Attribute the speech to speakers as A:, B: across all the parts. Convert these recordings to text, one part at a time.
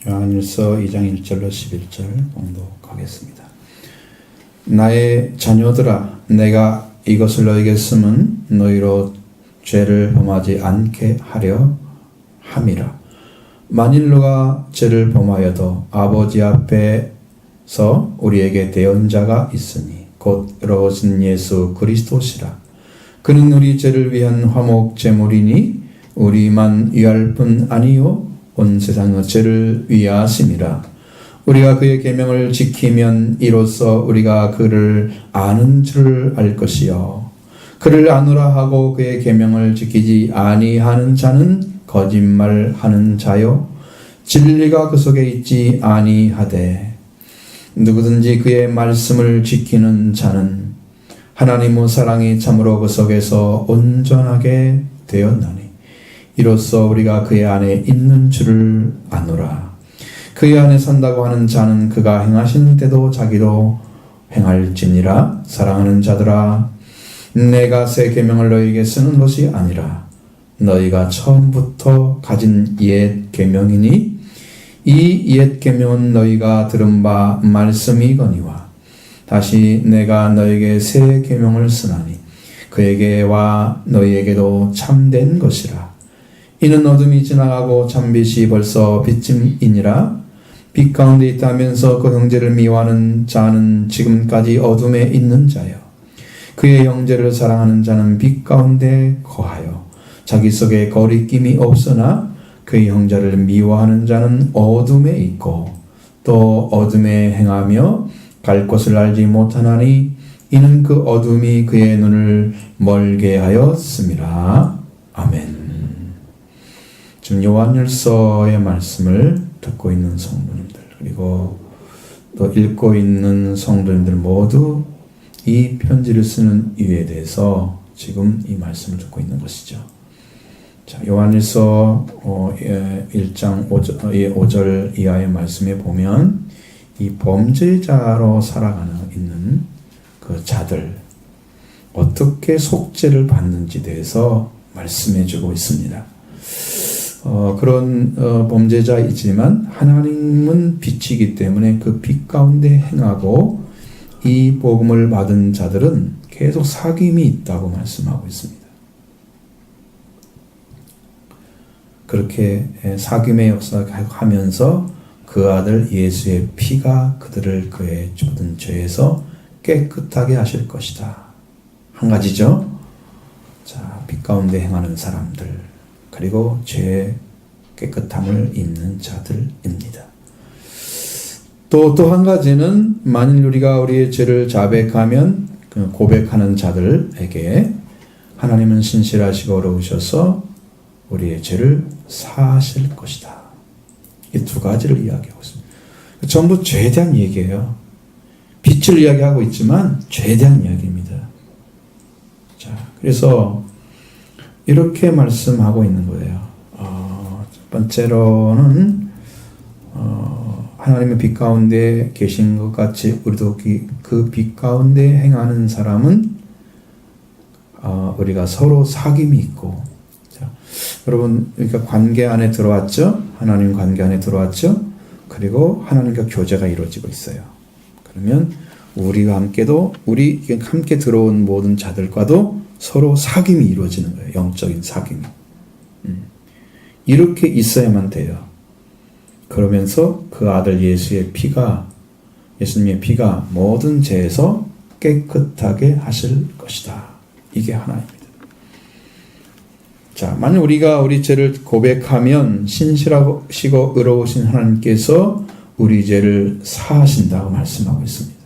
A: 요한일서 2장 1절로 11절 봉독하겠습니다. 나의 자녀들아, 내가 이것을 너에게 쓰면 너희로 죄를 범하지 않게 하려 함이라. 만일 누가 죄를 범하여도 아버지 앞에서 우리에게 대언자가 있으니 곧 의로우신 예수 그리스도시라. 그는 우리 죄를 위한 화목 제물이니 우리만 위할 뿐 아니요 온 세상의 죄를 위하심이라. 우리가 그의 계명을 지키면 이로써 우리가 그를 아는 줄을 알 것이요 그를 아노라 하고 그의 계명을 지키지 아니하는 자는 거짓말하는 자요 진리가 그 속에 있지 아니하되 누구든지 그의 말씀을 지키는 자는 하나님의 사랑이 참으로 그 속에서 온전하게 되었나니 이로써 우리가 그의 안에 있는 줄을 아노라. 그의 안에 산다고 하는 자는 그가 행하신 대로 자기도 행할지니라. 사랑하는 자들아, 내가 새 계명을 너희에게 쓰는 것이 아니라 너희가 처음부터 가진 옛 계명이니 이 옛 계명은 너희가 들은 바 말씀이거니와 다시 내가 너희에게 새 계명을 쓰나니 그에게와 너희에게도 참된 것이라. 이는 어둠이 지나가고 참빛이 벌써 비침이니라. 빛 가운데 있다면서 그 형제를 미워하는 자는 지금까지 어둠에 있는 자요 그의 형제를 사랑하는 자는 빛 가운데 거하여 자기 속에 거리낌이 없으나 그의 형제를 미워하는 자는 어둠에 있고 또 어둠에 행하며 갈 곳을 알지 못하나니 이는 그 어둠이 그의 눈을 멀게 하였음이라. 아멘. 지금 요한일서의 말씀을 듣고 있는 성도님들 그리고 또 읽고 있는 성도님들 모두 이 편지를 쓰는 이유에 대해서 지금 이 말씀을 듣고 있는 것이죠. 자, 요한일서 1장 5절 이하의 말씀에 보면 이 범죄자로 살아가는 있는 그 자들 어떻게 속죄를 받는지 대해서 말씀해 주고 있습니다. 그런 범죄자이지만 하나님은 빛이기 때문에 그 빛 가운데 행하고 이 복음을 받은 자들은 계속 사귐이 있다고 말씀하고 있습니다. 그렇게 사귐의 역사를 하면서 그 아들 예수의 피가 그들을 그의 모든 죄에서 깨끗하게 하실 것이다. 한 가지죠. 자, 빛 가운데 행하는 사람들 그리고 죄의 깨끗함을 입는 자들입니다. 또 한 가지는 만일 우리가 우리의 죄를 자백하면 고백하는 자들에게 하나님은 신실하시고 어려우셔서 우리의 죄를 사하실 것이다. 이 두 가지를 이야기하고 있습니다. 전부 죄에 대한 얘기예요. 빛을 이야기하고 있지만 죄에 대한 이야기입니다. 자, 그래서 이렇게 말씀하고 있는 거예요. 첫 번째로는 하나님의 빛 가운데 계신 것 같이 우리도 그 빛 가운데 행하는 사람은 우리가 서로 사귐이 있고 자, 여러분 그러니까 관계 안에 들어왔죠? 하나님 관계 안에 들어왔죠? 그리고 하나님과 교제가 이루어지고 있어요. 그러면 우리와 함께도 우리 함께 들어온 모든 자들과도 서로 사귐이 이루어지는 거예요. 영적인 사귐이. 이렇게 있어야만 돼요. 그러면서 그 아들 예수님의 피가 모든 죄에서 깨끗하게 하실 것이다. 이게 하나입니다. 자, 만약 우리가 우리 죄를 고백하면 신실하시고 의로우신 하나님께서 우리 죄를 사하신다고 말씀하고 있습니다.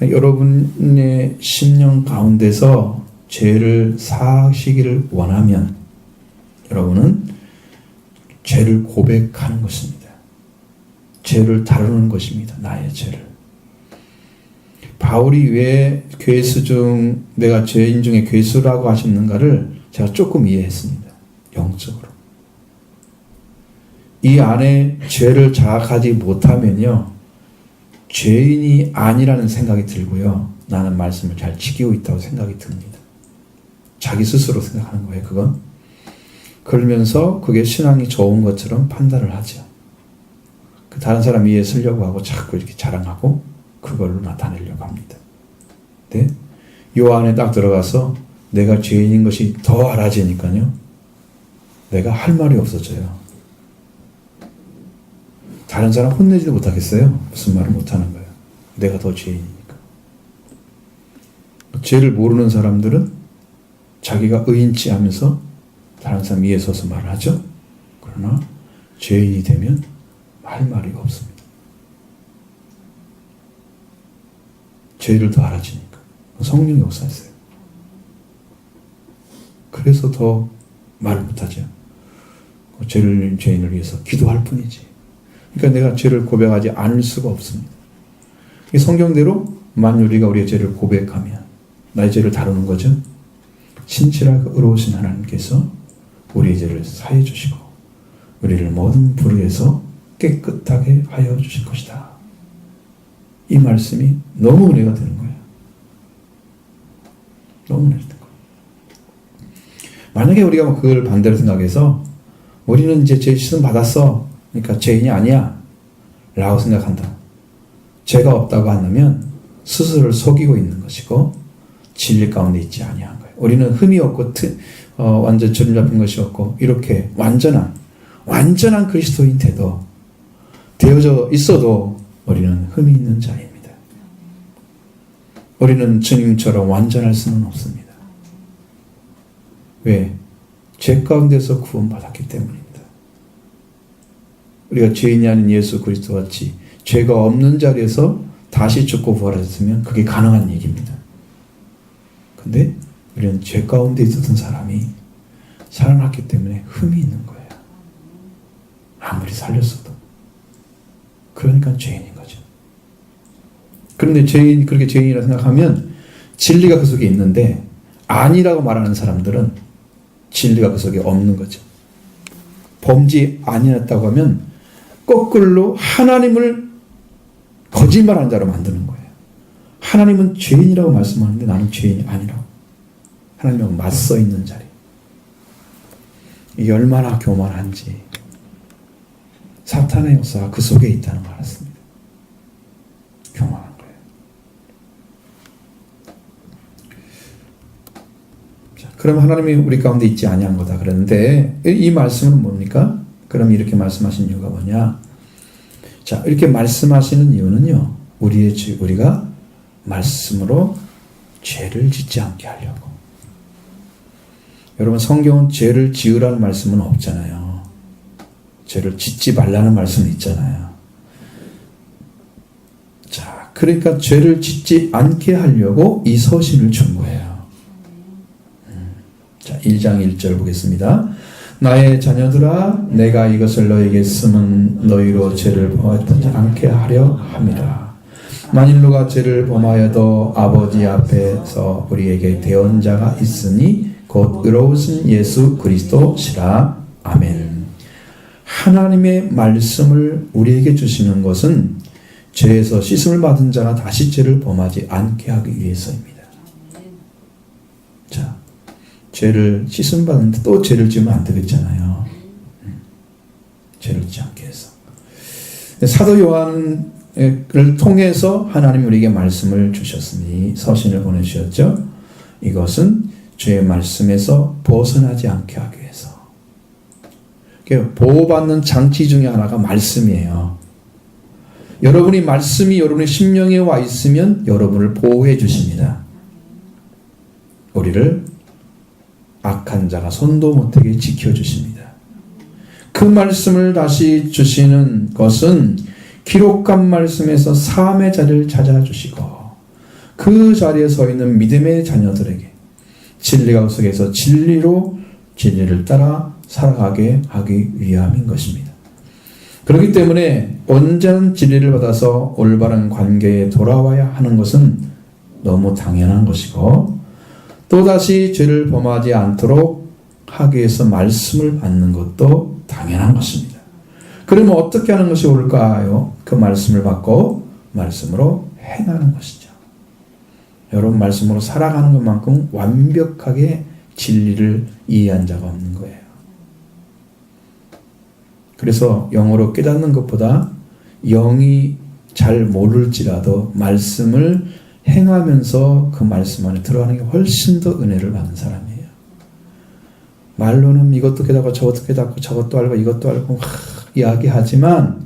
A: 여러분의 심령 가운데서 죄를 사하시기를 원하면 여러분은 죄를 고백하는 것입니다. 죄를 다루는 것입니다. 나의 죄를. 바울이 왜 괴수 중 내가 죄인 중에 괴수라고 하셨는가를 제가 조금 이해했습니다. 영적으로. 이 안에 죄를 자각하지 못하면요. 죄인이 아니라는 생각이 들고요. 나는 말씀을 잘 지키고 있다고 생각이 듭니다. 자기 스스로 생각하는 거예요, 그건. 그러면서 그게 신앙이 좋은 것처럼 판단을 하죠. 다른 사람 위에 서려고 하고 자꾸 이렇게 자랑하고 그걸 나타내려고 합니다. 네? 요 안에 딱 들어가서 내가 죄인인 것이 더 알아지니까요. 내가 할 말이 없어져요. 다른 사람 혼내지도 못하겠어요. 무슨 말을 못하는 거예요. 내가 더 죄인이니까. 죄를 모르는 사람들은 자기가 의인치 하면서 다른 사람 위에 서서 말을 하죠. 그러나 죄인이 되면 할 말이 없습니다. 죄를 더 알아지니까. 성령이 역사했어요. 그래서 더 말을 못하죠. 죄인을 위해서 기도할 뿐이지. 그러니까 내가 죄를 고백하지 않을 수가 없습니다. 이 성경대로 만일 우리가 우리의 죄를 고백하면 나의 죄를 다루는 거죠. 신실하고 의로우신 하나님께서 우리의 죄를 사해 주시고 우리를 모든 불의에서 깨끗하게 하여 주실 것이다. 이 말씀이 너무 은혜가 되는 거예요. 너무 은혜가 되는 거예요. 만약에 우리가 그걸 반대로 생각해서 우리는 이제 죄 씻음 받았어. 그러니까 죄인이 아니야. 라고 생각한다. 죄가 없다고 한다면 스스로를 속이고 있는 것이고 진리 가운데 있지 아니한 거예요. 우리는 흠이 없고 완전 주름 잡힌 것이 없고 이렇게 완전한 그리스도인 되어져 있어도 우리는 흠이 있는 자입니다. 우리는 주님처럼 완전할 수는 없습니다. 왜? 죄 가운데서 구원받았기 때문입니다. 우리가 죄인이 아닌 예수 그리스도 같이 죄가 없는 자리에서 다시 죽고 부활하셨으면 그게 가능한 얘기입니다. 근데 우리는 죄 가운데 있었던 사람이 살아났기 때문에 흠이 있는 거예요. 아무리 살렸어도. 그러니까 죄인인 거죠. 그런데 그렇게 죄인이라 생각하면 진리가 그 속에 있는데 아니라고 말하는 사람들은 진리가 그 속에 없는 거죠. 범죄 아니었다고 하면 거꾸로 하나님을 거짓말하는 자로 만드는 거예요. 하나님은 죄인이라고 말씀하는데 나는 죄인이 아니라고. 하나님하고 맞서 있는 자리. 이게 얼마나 교만한지 사탄의 역사가 그 속에 있다는 걸 알았습니다. 교만한 거예요. 자, 그럼 하나님이 우리 가운데 있지 아니한 거다 그랬는데 이 말씀은 뭡니까? 그럼 이렇게 말씀하신 이유가 뭐냐? 자, 이렇게 말씀하시는 이유는요. 우리가 말씀으로 죄를 짓지 않게 하려고. 여러분 성경은 죄를 지으라는 말씀은 없잖아요. 죄를 짓지 말라는 말씀은 있잖아요. 자, 그러니까 죄를 짓지 않게 하려고 이 서신을 준 거예요. 자, 1장 1절 보겠습니다. 나의 자녀들아 내가 이것을 너에게 쓰면 너희로 죄를 범하지 않게 하려 함이라. 만일 누가 죄를 범하여도 아버지 앞에서 우리에게 대언자가 있으니 곧 의로우신 예수 그리스도시라. 아멘. 하나님의 말씀을 우리에게 주시는 것은 죄에서 씻음을 받은 자가 다시 죄를 범하지 않게 하기 위해서입니다. 자, 죄를 씻음 받는데 또 죄를 지으면 안 되겠잖아요. 죄를 짓지 않게 해서. 사도 요한을 통해서 하나님 우리에게 말씀을 주셨으니 서신을 보내주셨죠. 이것은 주의 말씀에서 벗어나지 않게 하기 위해서. 보호받는 장치 중에 하나가 말씀이에요. 여러분이 말씀이 여러분의 심령에 와 있으면 여러분을 보호해 주십니다. 우리를 악한 자가 손도 못하게 지켜주십니다. 그 말씀을 다시 주시는 것은 기록한 말씀에서 삶의 자리를 찾아주시고 그 자리에 서 있는 믿음의 자녀들에게 진리가 속에서 진리를 따라 살아가게 하기 위함인 것입니다. 그렇기 때문에 온전한 진리를 받아서 올바른 관계에 돌아와야 하는 것은 너무 당연한 것이고 또다시 죄를 범하지 않도록 하기 위해서 말씀을 받는 것도 당연한 것입니다. 그러면 어떻게 하는 것이 옳을까요? 그 말씀을 받고 말씀으로 행하는 것이죠. 여러분 말씀으로 살아가는 것만큼 완벽하게 진리를 이해한 자가 없는 거예요. 그래서 영어로 깨닫는 것보다 영이 잘 모를지라도 말씀을 행하면서 그 말씀 안에 들어가는 게 훨씬 더 은혜를 받는 사람이에요. 말로는 이것도 깨닫고 저것도 깨닫고 저것도 알고 이것도 알고 이야기하지만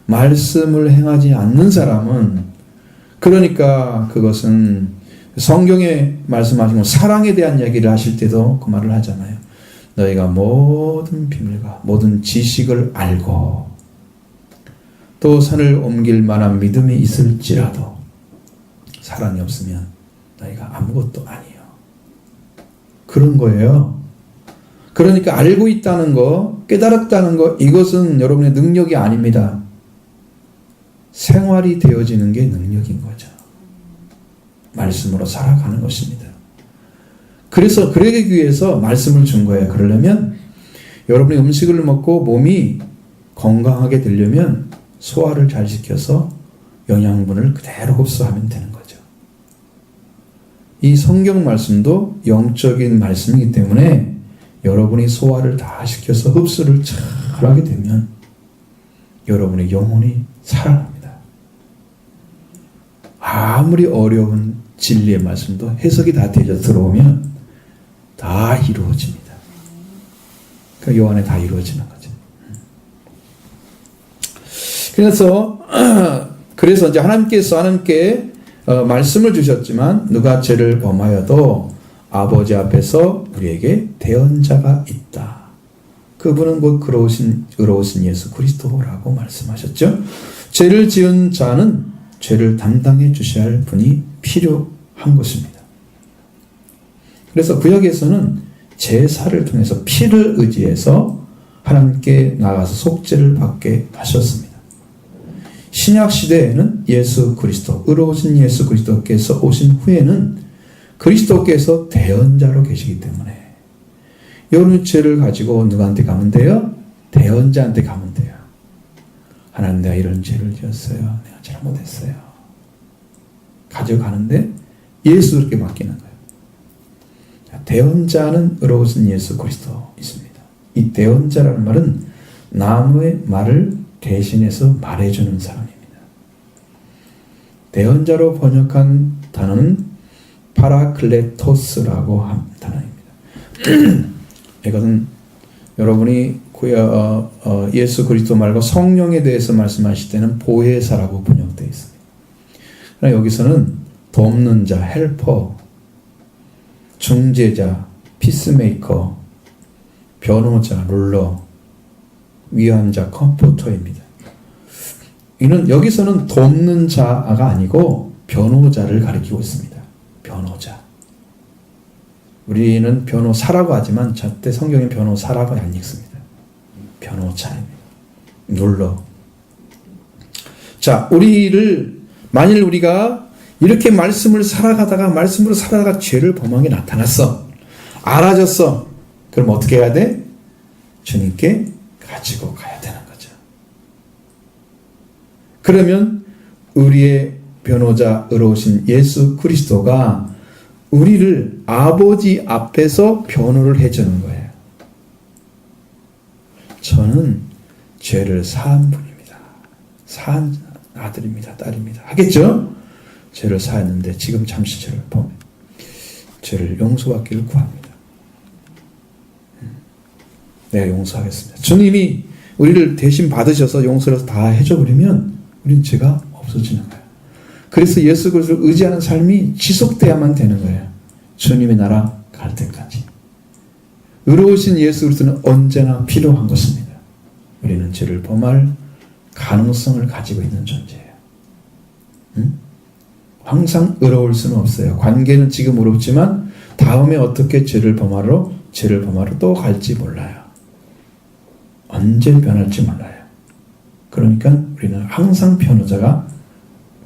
A: 말씀을 행하지 않는 사람은, 그러니까 그것은 성경에 말씀하신 사랑에 대한 이야기를 하실 때도 그 말을 하잖아요. 너희가 모든 비밀과 모든 지식을 알고 또 산을 옮길 만한 믿음이 있을지라도 사랑이 없으면 너희가 아무것도 아니에요. 그런 거예요. 그러니까 알고 있다는 거, 깨달았다는 거, 이것은 여러분의 능력이 아닙니다. 생활이 되어지는 게 능력인 거죠. 말씀으로 살아가는 것입니다. 그래서 그러기 위해서 말씀을 준 거예요. 그러려면 여러분이 음식을 먹고 몸이 건강하게 되려면 소화를 잘 시켜서 영양분을 그대로 흡수하면 되는 거죠. 이 성경 말씀도 영적인 말씀이기 때문에 여러분이 소화를 다 시켜서 흡수를 잘 하게 되면 여러분의 영혼이 살아납니다. 아무리 어려운 진리의 말씀도 해석이 다 되어 들어오면 다 이루어집니다. 그러니까 요 안에 다 이루어지는 거죠. 그래서 이제 하나님께 말씀을 주셨지만 누가 죄를 범하여도 아버지 앞에서 우리에게 대언자가 있다. 그분은 곧 의로우신 예수 그리스도라고 말씀하셨죠. 죄를 지은 자는 죄를 담당해 주셔야 할 분이 필요한 것입니다. 그래서 구약에서는 제사를 통해서 피를 의지해서 하나님께 나가서 속죄를 받게 하셨습니다. 신약 시대에는 예수 그리스도, 의로우신 예수 그리스도께서 오신 후에는 그리스도께서 대언자로 계시기 때문에 여러분의 죄를 가지고 누구한테 가면 돼요? 대언자한테 가면 돼요. 하나님, 내가 이런 죄를 지었어요. 내가 잘못했어요. 가져가는데 예수 그렇게 맡기는 거예요. 대언자는 의로우신 예수 그리스도 있습니다. 이 대언자라는 말은 남의 말을 대신해서 말해주는 사람입니다. 대언자로 번역한 단어는 파라클레토스라고 한 단어입니다. 이것은 여러분이 예수 그리스도 말고 성령에 대해서 말씀하실 때는 보혜사라고 번역되어 있습니다. 그러나 여기서는 돕는 자, 헬퍼, 중재자, 피스메이커, 변호자, 룰러, 위안자, 컴포터입니다. 이는 여기서는 돕는 자가 아니고 변호자를 가리키고 있습니다. 변호자. 우리는 변호사라고 하지만 절대 성경에 변호사라고 안 읽습니다. 변호자입니다. 룰러. 자, 만일 우리가 이렇게 말씀으로 살아가다가 죄를 범한 게 나타났어. 알아졌어. 그럼 어떻게 해야 돼? 주님께 가지고 가야 되는 거죠. 그러면 우리의 변호자 의로우신 예수 그리스도가 우리를 아버지 앞에서 변호를 해주는 거예요. 저는 죄를 사한 분입니다. 사한 아들입니다. 딸입니다. 하겠죠? 죄를 사했는데 지금 잠시 죄를 용서받기를 구합니다. 내가 용서하겠습니다. 주님이 우리를 대신 받으셔서 용서를 다 해줘버리면 우리는 죄가 없어지는 거예요. 그래서 예수 그리스도를 의지하는 삶이 지속돼야만 되는 거예요. 주님의 나라 갈 때까지. 의로우신 예수 그리스도는 언제나 필요한 것입니다. 우리는 죄를 범할 가능성을 가지고 있는 존재예요. 항상 의로울 수는 없어요. 관계는 지금 의롭지만 다음에 어떻게 죄를 범하러 또 갈지 몰라요. 언제 변할지 몰라요. 그러니까 우리는 항상 변호자가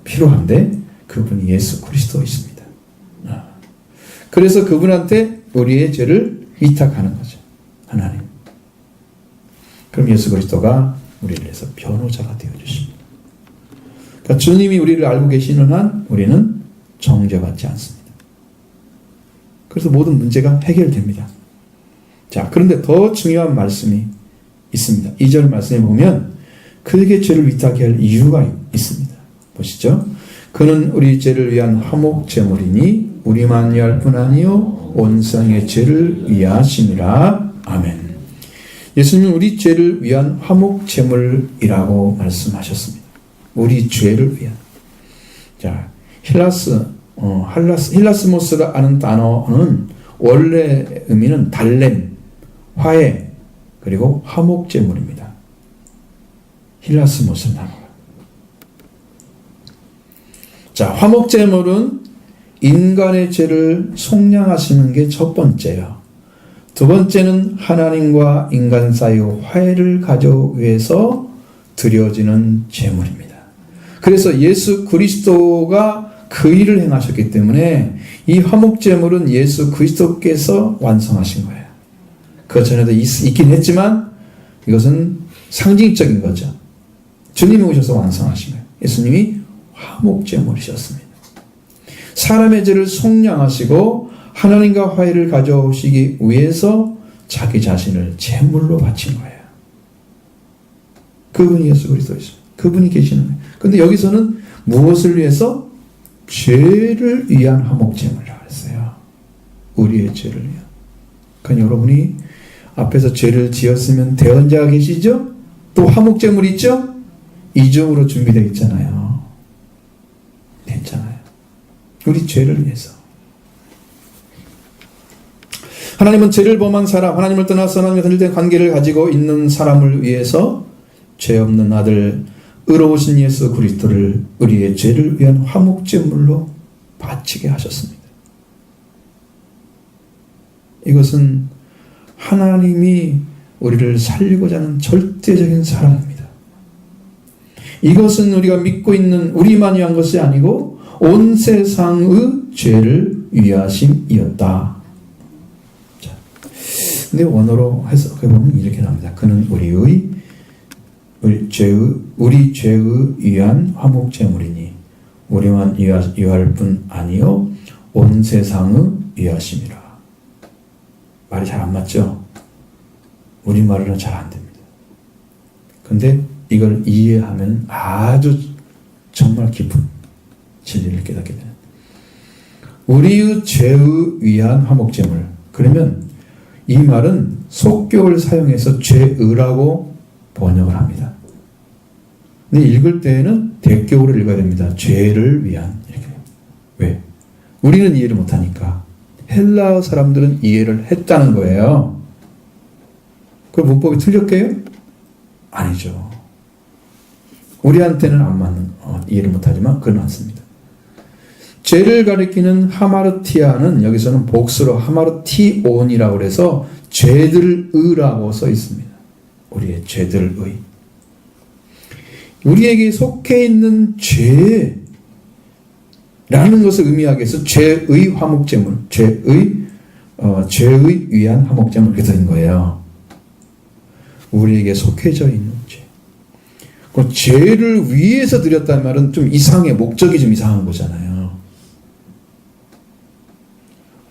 A: 필요한데 그분이 예수 그리스도이십니다. 그래서 그분한테 우리의 죄를 위탁하는 거죠. 하나님. 그럼 예수 그리스도가 우리를 위해서 변호자가 되어주십니다. 그러니까 주님이 우리를 알고 계시는 한 우리는 정죄받지 않습니다. 그래서 모든 문제가 해결됩니다. 자, 그런데 더 중요한 말씀이 있습니다. 2절 말씀에 보면 그에게 죄를 위탁하게 할 이유가 있습니다. 보시죠. 그는 우리 죄를 위한 화목제물이니 우리만 위할 뿐 아니요 온 세상의 죄를 위하심이라. 아멘. 예수님은 우리 죄를 위한 화목제물이라고 말씀하셨습니다. 우리 죄를 위한. 자, 힐라스모스라는 단어는 원래 의미는 달렘, 화해, 그리고 화목제물입니다. 힐라스모스 단어가. 자, 화목제물은 인간의 죄를 속량하시는 게 첫 번째예요. 두 번째는 하나님과 인간 사이의 화해를 가져오기 위해서 드려지는 제물입니다. 그래서 예수 그리스도가 그 일을 행하셨기 때문에 이 화목제물은 예수 그리스도께서 완성하신 거예요. 그 전에도 있긴 했지만 이것은 상징적인 거죠. 주님이 오셔서 완성하신 거예요. 예수님이 화목제물이셨습니다. 사람의 죄를 속량하시고 하나님과 화해를 가져오시기 위해서 자기 자신을 제물로 바친 거예요. 그분이 예수 그리스도이십니다. 그분이 계시는 거예요. 그런데 여기서는 무엇을 위해서? 죄를 위한 화목제물이라고 했어요. 우리의 죄를 위한. 그러니까 여러분이 앞에서 죄를 지었으면 대언자가 계시죠? 또 화목제물 있죠? 이중으로 준비되어 있잖아요. 괜찮아요. 우리 죄를 위해서. 하나님은 죄를 범한 사람, 하나님을 떠나서 하나님과 단절된 관계를 가지고 있는 사람을 위해서 죄 없는 아들, 의로우신 예수 그리스도를 우리의 죄를 위한 화목제물로 바치게 하셨습니다. 이것은 하나님이 우리를 살리고자 하는 절대적인 사랑입니다. 이것은 우리가 믿고 있는 우리만이 한 것이 아니고 온 세상의 죄를 위하심이었다. 자, 근데 원어로 해석해 보면 이렇게 나옵니다. 그는 우리 죄의 위한 화목제물이니 우리만 위할 뿐 아니요 온 세상의 위하심이라. 말이 잘 안 맞죠? 우리말로는 잘 안 됩니다. 근데 이걸 이해하면 아주 정말 깊은 진리를 깨닫게 되는. 우리의 죄의 위한 화목제물. 그러면 이 말은 속격을 사용해서 죄의라고 번역을 합니다. 근데 읽을 때에는 대격으로 읽어야 됩니다. 죄를 위한. 이렇게. 왜? 우리는 이해를 못하니까. 헬라어 사람들은 이해를 했다는 거예요. 그 문법이 틀렸게요? 아니죠. 우리한테는 안 맞는, 이해를 못하지만 그건 맞습니다. 죄를 가리키는 하마르티아는 여기서는 복수로 하마르티온이라고 해서 죄들의라고 써 있습니다. 우리의 죄들의. 우리에게 속해 있는 죄라는 것을 의미하기 위해서 죄의 화목제물, 죄의 위한 화목제물 이렇게 된 거예요. 우리에게 속해져 있는 죄. 그 죄를 위해서 드렸다는 말은 좀 이상해. 목적이 좀 이상한 거잖아요.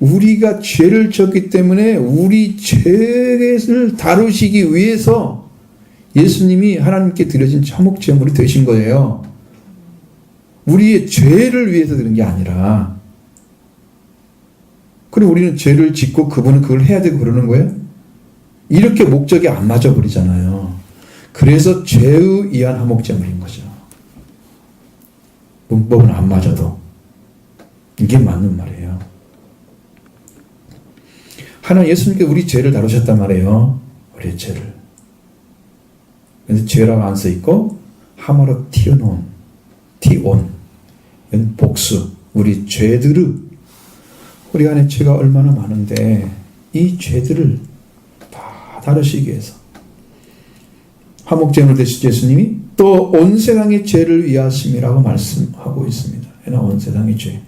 A: 우리가 죄를 졌기 때문에 우리 죄를 다루시기 위해서 예수님이 하나님께 드려진 화목제물이 되신 거예요. 우리의 죄를 위해서 드린 게 아니라. 그리고 우리는 죄를 짓고 그분은 그걸 해야 되고 그러는 거예요? 이렇게 목적이 안 맞아 버리잖아요. 그래서 죄의 위한 화목제물인 거죠. 문법은 안 맞아도 이게 맞는 말이에요. 하나님 예수님께 우리 죄를 다루셨단 말이에요. 우리의 죄를. 그래서 죄라고 안 써 있고 하마로 티온, 이건 복수. 우리 죄들을, 우리 안에 죄가 얼마나 많은데 이 죄들을 다 다루시기 위해서 화목제물 되신 예수님이 또 온 세상의 죄를 위하심이라고 말씀하고 있습니다. 온 세상의 죄.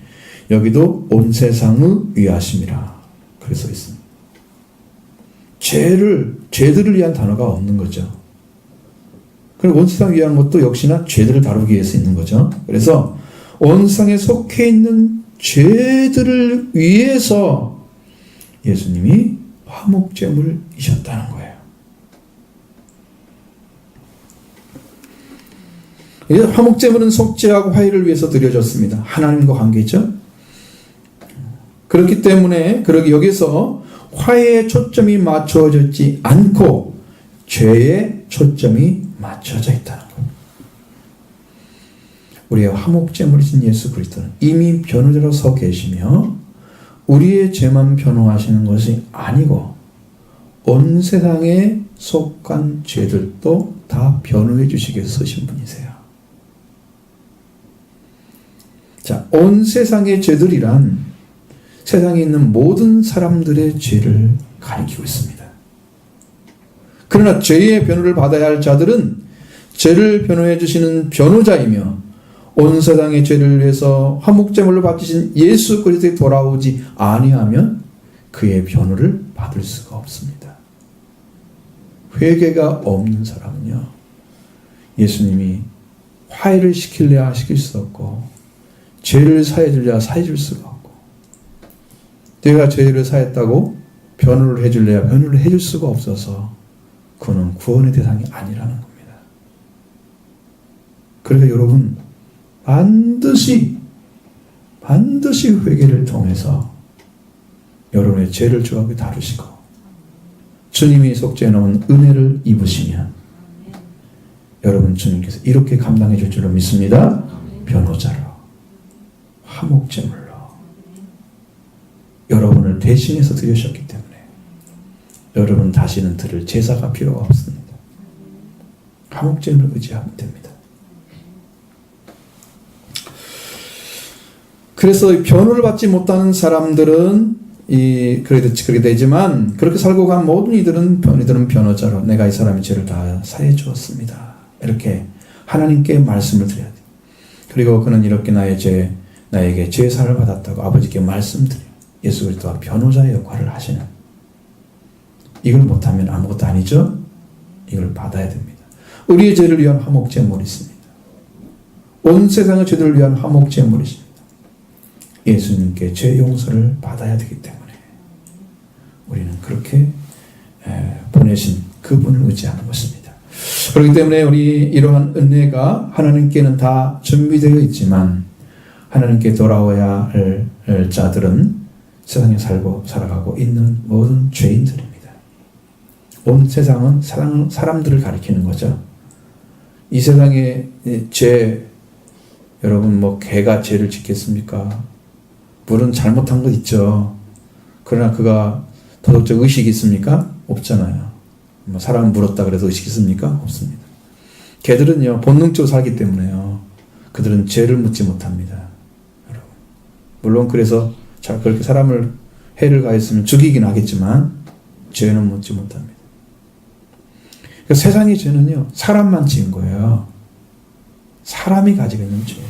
A: 여기도 온 세상의 위하심이라 그래서 있습니다. 죄들을 위한 단어가 없는 거죠. 그리고 온 세상을 위한 것도 역시나 죄들을 다루기 위해서 있는 거죠. 그래서 온 세상에 속해 있는 죄들을 위해서 예수님이 화목제물이셨다는 거예요. 화목제물은 속죄하고 화해를 위해서 드려졌습니다. 하나님과 관계죠. 그렇기 때문에 여기서 화해에 초점이 맞춰졌지 않고 죄에 초점이 맞춰져 있다는 겁니다. 우리의 화목제물이신 예수 그리스도는 이미 변호자로 서 계시며 우리의 죄만 변호하시는 것이 아니고 온 세상에 속한 죄들도 다 변호해 주시기 위해서 서신 분이세요. 자, 온 세상의 죄들이란 세상에 있는 모든 사람들의 죄를 가리키고 있습니다. 그러나 죄의 변호를 받아야 할 자들은 죄를 변호해 주시는 변호자이며 온 세상의 죄를 위해서 화목제물로 바치신 예수 그리스도에 돌아오지 아니하면 그의 변호를 받을 수가 없습니다. 회개가 없는 사람은요, 예수님이 화해를 시킬래야 시킬 수 없고 죄를 사해 주려야 사해 줄 수가 없고 내가 죄를 사했다고 변호를 해 줄래야 변호를 해 줄 수가 없어서 그는 구원의 대상이 아니라는 겁니다. 그러니까 여러분 반드시 회개를 통해서 여러분의 죄를 정확히 다루시고 주님이 속죄해 놓은 은혜를 입으시면 여러분 주님께서 이렇게 감당해 줄 줄로 믿습니다. 변호자로 화목제물로 여러분을 대신해서 드리셨기 때문에 여러분 다시는 드릴 제사가 필요가 없습니다. 화목제물을 의지하면 됩니다. 그래서 변호를 받지 못하는 사람들은 그렇게 되지만 그렇게 살고 간 모든 이들은 변호자로 내가 이 사람의 죄를 다 사해 주었습니다. 이렇게 하나님께 말씀을 드려야 돼요. 그리고 그는 이렇게 나에게 죄사를 받았다고 아버지께 말씀드려요. 예수 그리스도가 변호자의 역할을 하시는. 이걸 못하면 아무것도 아니죠. 이걸 받아야 됩니다. 우리의 죄를 위한 화목제물이 있습니다. 온 세상의 죄들을 위한 화목제물이 있습니다. 예수님께 죄 용서를 받아야 되기 때문에 우리는 그렇게 보내신 그분을 의지하는 것입니다. 그렇기 때문에 우리 이러한 은혜가 하나님께는 다 준비되어 있지만 하나님께 돌아와야 할 자들은 세상에 살아가고 있는 모든 죄인들입니다. 온 세상은 사람들을 가리키는 거죠. 이 세상의 죄, 여러분 개가 죄를 짓겠습니까? 물은 잘못한 것 있죠. 그러나 그가 도덕적 의식이 있습니까? 없잖아요. 사람 물었다 그래서 의식이 있습니까? 없습니다. 개들은요 본능적으로 살기 때문에요. 그들은 죄를 묻지 못합니다. 여러분. 물론 그래서 그렇게 사람을 해를 가했으면 죽이긴 하겠지만 죄는 묻지 못합니다. 그러니까 세상의 죄는요 사람만 지은 거예요. 사람이 가지고 있는 죄예요.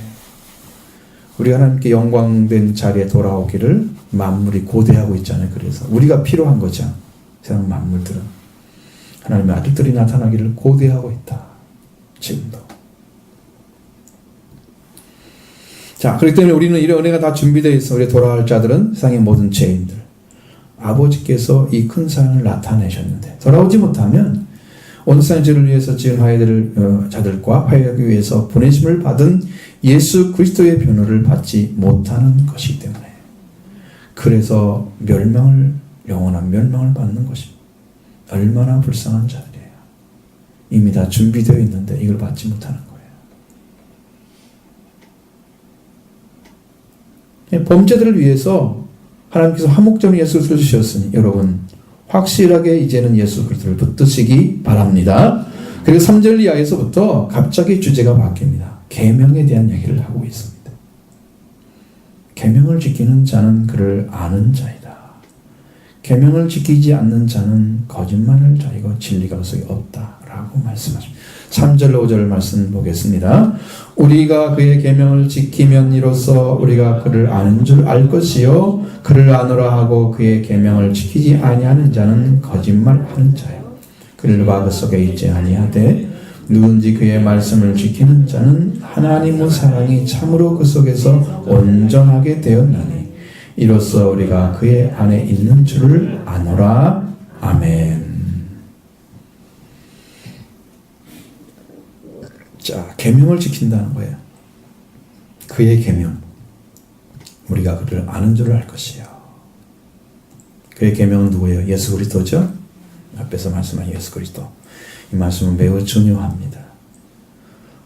A: 우리 하나님께 영광된 자리에 돌아오기를 만물이 고대하고 있잖아요. 그래서 우리가 필요한 거죠. 세상 만물들은 하나님의 아들들이 나타나기를 고대하고 있다. 지금도. 자, 그렇기 때문에 우리는 이런 은혜가 다 준비되어 있어. 우리 돌아갈 자들은 세상의 모든 죄인들. 아버지께서 이 큰 사랑을 나타내셨는데 돌아오지 못하면 온 세상 죄를 위해서 지은 화해될 자들과 화해하기 위해서 보내심을 받은 예수 그리스도의 변호를 받지 못하는 것이기 때문에 그래서 영원한 멸망을 받는 것입니다. 얼마나 불쌍한 자들이에요. 이미 다 준비되어 있는데 이걸 받지 못하는 거예요. 범죄들을 위해서 하나님께서 화목제물 예수 그리스도를 주셨으니 여러분 확실하게 이제는 예수 그리스도를 붙드시기 바랍니다. 그리고 3절 이하에서부터 갑자기 주제가 바뀝니다. 계명에 대한 얘기를 하고 있습니다. 계명을 지키는 자는 그를 아는 자이다. 계명을 지키지 않는 자는 거짓말을 자이고 진리가 그 속에 없다라고 말씀하십니다. 3절 5절 말씀 보겠습니다. 우리가 그의 계명을 지키면 이로써 우리가 그를 아는 줄 알 것이요 그를 아노라 하고 그의 계명을 지키지 아니하는 자는 거짓말하는 자요 그들과 그 속에 있지 아니하되 누군지 그의 말씀을 지키는 자는 하나님의 사랑이 참으로 그 속에서 온전하게 되었나니 이로써 우리가 그의 안에 있는 줄을 아노라. 아멘. 자, 계명을 지킨다는 거예요. 그의 계명. 우리가 그를 아는 줄 알 것이요. 그의 계명은 누구예요? 예수 그리스도죠? 앞에서 말씀한 예수 그리스도. 이 말씀은 매우 중요합니다.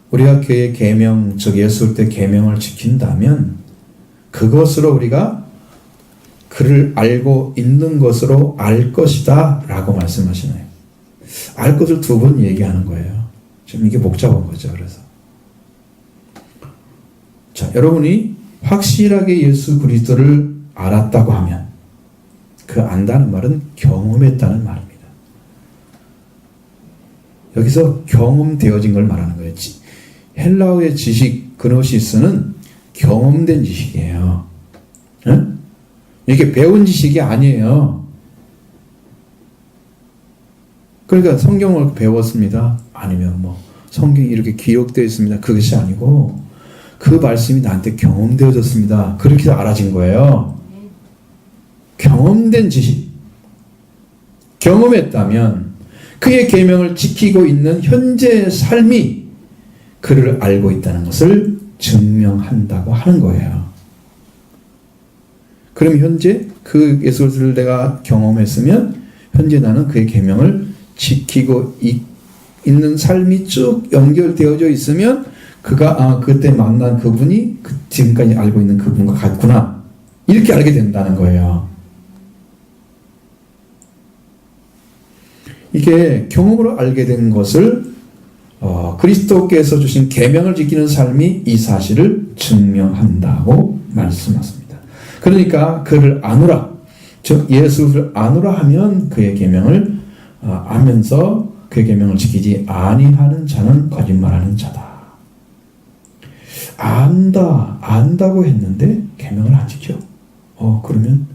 A: 우리가 그의 계명, 즉 예수 그리스도의 계명을 지킨다면 그것으로 우리가 그를 알고 있는 것으로 알 것이다 라고 말씀하시네요. 알 것을 두 번 얘기하는 거예요. 지금 이게 복잡한 거죠. 그래서 자, 여러분이 확실하게 예수 그리스도를 알았다고 하면 그 안다는 말은 경험했다는 말입니다. 여기서 경험되어진 걸 말하는 거예요. 헬라어의 지식 그노시스는 경험된 지식이에요. 응? 이게 배운 지식이 아니에요. 그러니까 성경을 배웠습니다. 아니면 뭐 성경이 이렇게 기록되어 있습니다. 그것이 아니고 그 말씀이 나한테 경험되어졌습니다. 그렇게 해서 알아진 거예요. 경험된 지식. 경험했다면 그의 계명을 지키고 있는 현재의 삶이 그를 알고 있다는 것을 증명한다고 하는 거예요. 그럼 현재 그 예수를 내가 경험했으면 현재 나는 그의 계명을 지키고 있는 삶이 쭉 연결되어져 있으면 그가 그때 만난 그분이 지금까지 알고 있는 그분과 같구나 이렇게 알게 된다는 거예요. 이게 경험으로 알게 된 것을 그리스도께서 주신 계명을 지키는 삶이 이 사실을 증명한다고 말씀하십니다. 그러니까 그를 아노라, 즉 예수를 아노라 하면 그의 계명을 아면서 그의 계명을 지키지 아니하는 자는 거짓말하는 자다. 안다고 했는데 계명을 안 지켜. 그러면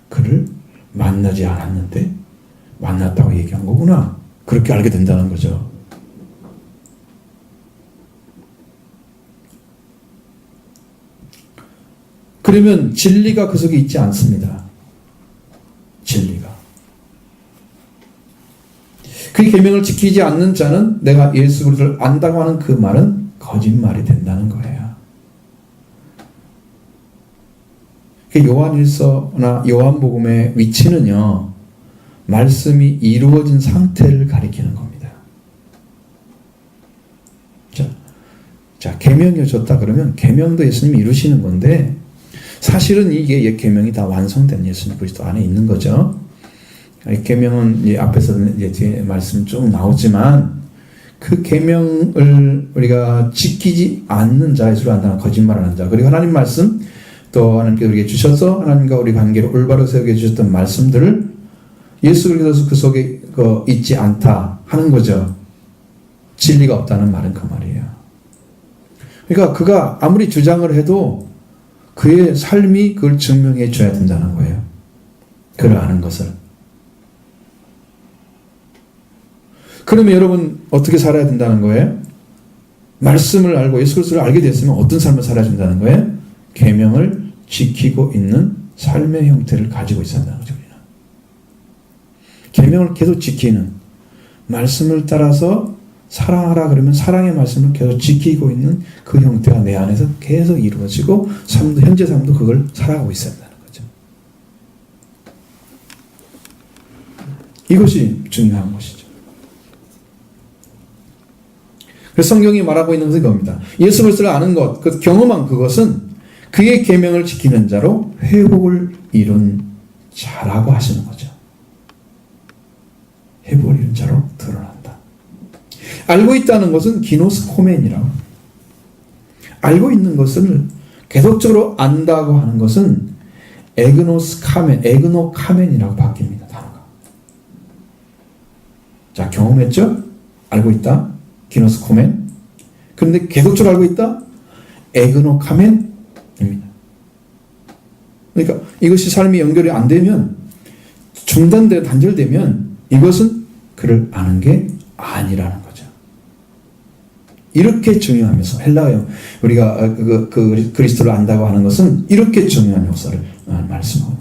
A: 그를 만나지 않았는데 만났다고 얘기한 거구나. 그렇게 알게 된다는 거죠. 그러면 진리가 그 속에 있지 않습니다. 진리가. 그 계명을 지키지 않는 자는 내가 예수 그리스도를 안다고 하는 그 말은 거짓말이 된다는 거예요. 요한일서나 요한복음의 위치는요, 말씀이 이루어진 상태를 가리키는 겁니다. 자, 계명이 줬다 그러면 계명도 예수님이 이루시는 건데 사실은 이게 계명이 다 완성된 예수님 그리스도 안에 있는 거죠. 계명은 앞에서 뒤에 말씀 쭉 나오지만 그 계명을 우리가 지키지 않는 자, 예수를 안다는 거짓말하는 자, 그리고 하나님 말씀 또 하나님께서 우리에게 주셔서 하나님과 우리 관계를 올바로 세우게 해주셨던 말씀들을 예수 그리스도 그 속에 있지 않다 하는 거죠. 진리가 없다는 말은 그 말이에요. 그러니까 그가 아무리 주장을 해도 그의 삶이 그걸 증명해 줘야 된다는 거예요. 그를 아는 것을. 그러면 여러분 어떻게 살아야 된다는 거예요? 말씀을 알고 예수 그리스도를 알게 됐으면 어떤 삶을 살아야 된다는 거예요? 계명을 지키고 있는 삶의 형태를 가지고 있어야 한다는 거죠. 우리는. 계명을 계속 지키는, 말씀을 따라서 사랑하라 그러면 사랑의 말씀을 계속 지키고 있는 그 형태가 내 안에서 계속 이루어지고 삶도, 현재 삶도 그걸 살아가고 있어야 한다는 거죠. 이것이 중요한 것이죠. 그래서 성경이 말하고 있는 것은 이겁니다. 예수 그리스도를 아는 것, 그 경험한 그것은 그의 계명을 지키는 자로 회복을 이룬 자라고 하시는 거죠. 회복을 이룬 자로 드러난다. 알고 있다는 것은 기노스코멘이라고. 알고 있는 것을 계속적으로 안다고 하는 것은 에그노카멘이라고 바뀝니다. 단어가. 자, 경험했죠? 알고 있다. 기노스코멘. 그런데 계속적으로 알고 있다. 에그노카멘. 입니다. 그러니까 이것이 삶이 연결이 안 되면 단절되면 이것은 그를 아는 게 아니라는 거죠. 이렇게 중요하면서 헬라어 우리가 그리스도를 안다고 하는 것은 이렇게 중요한 요소를 말씀하고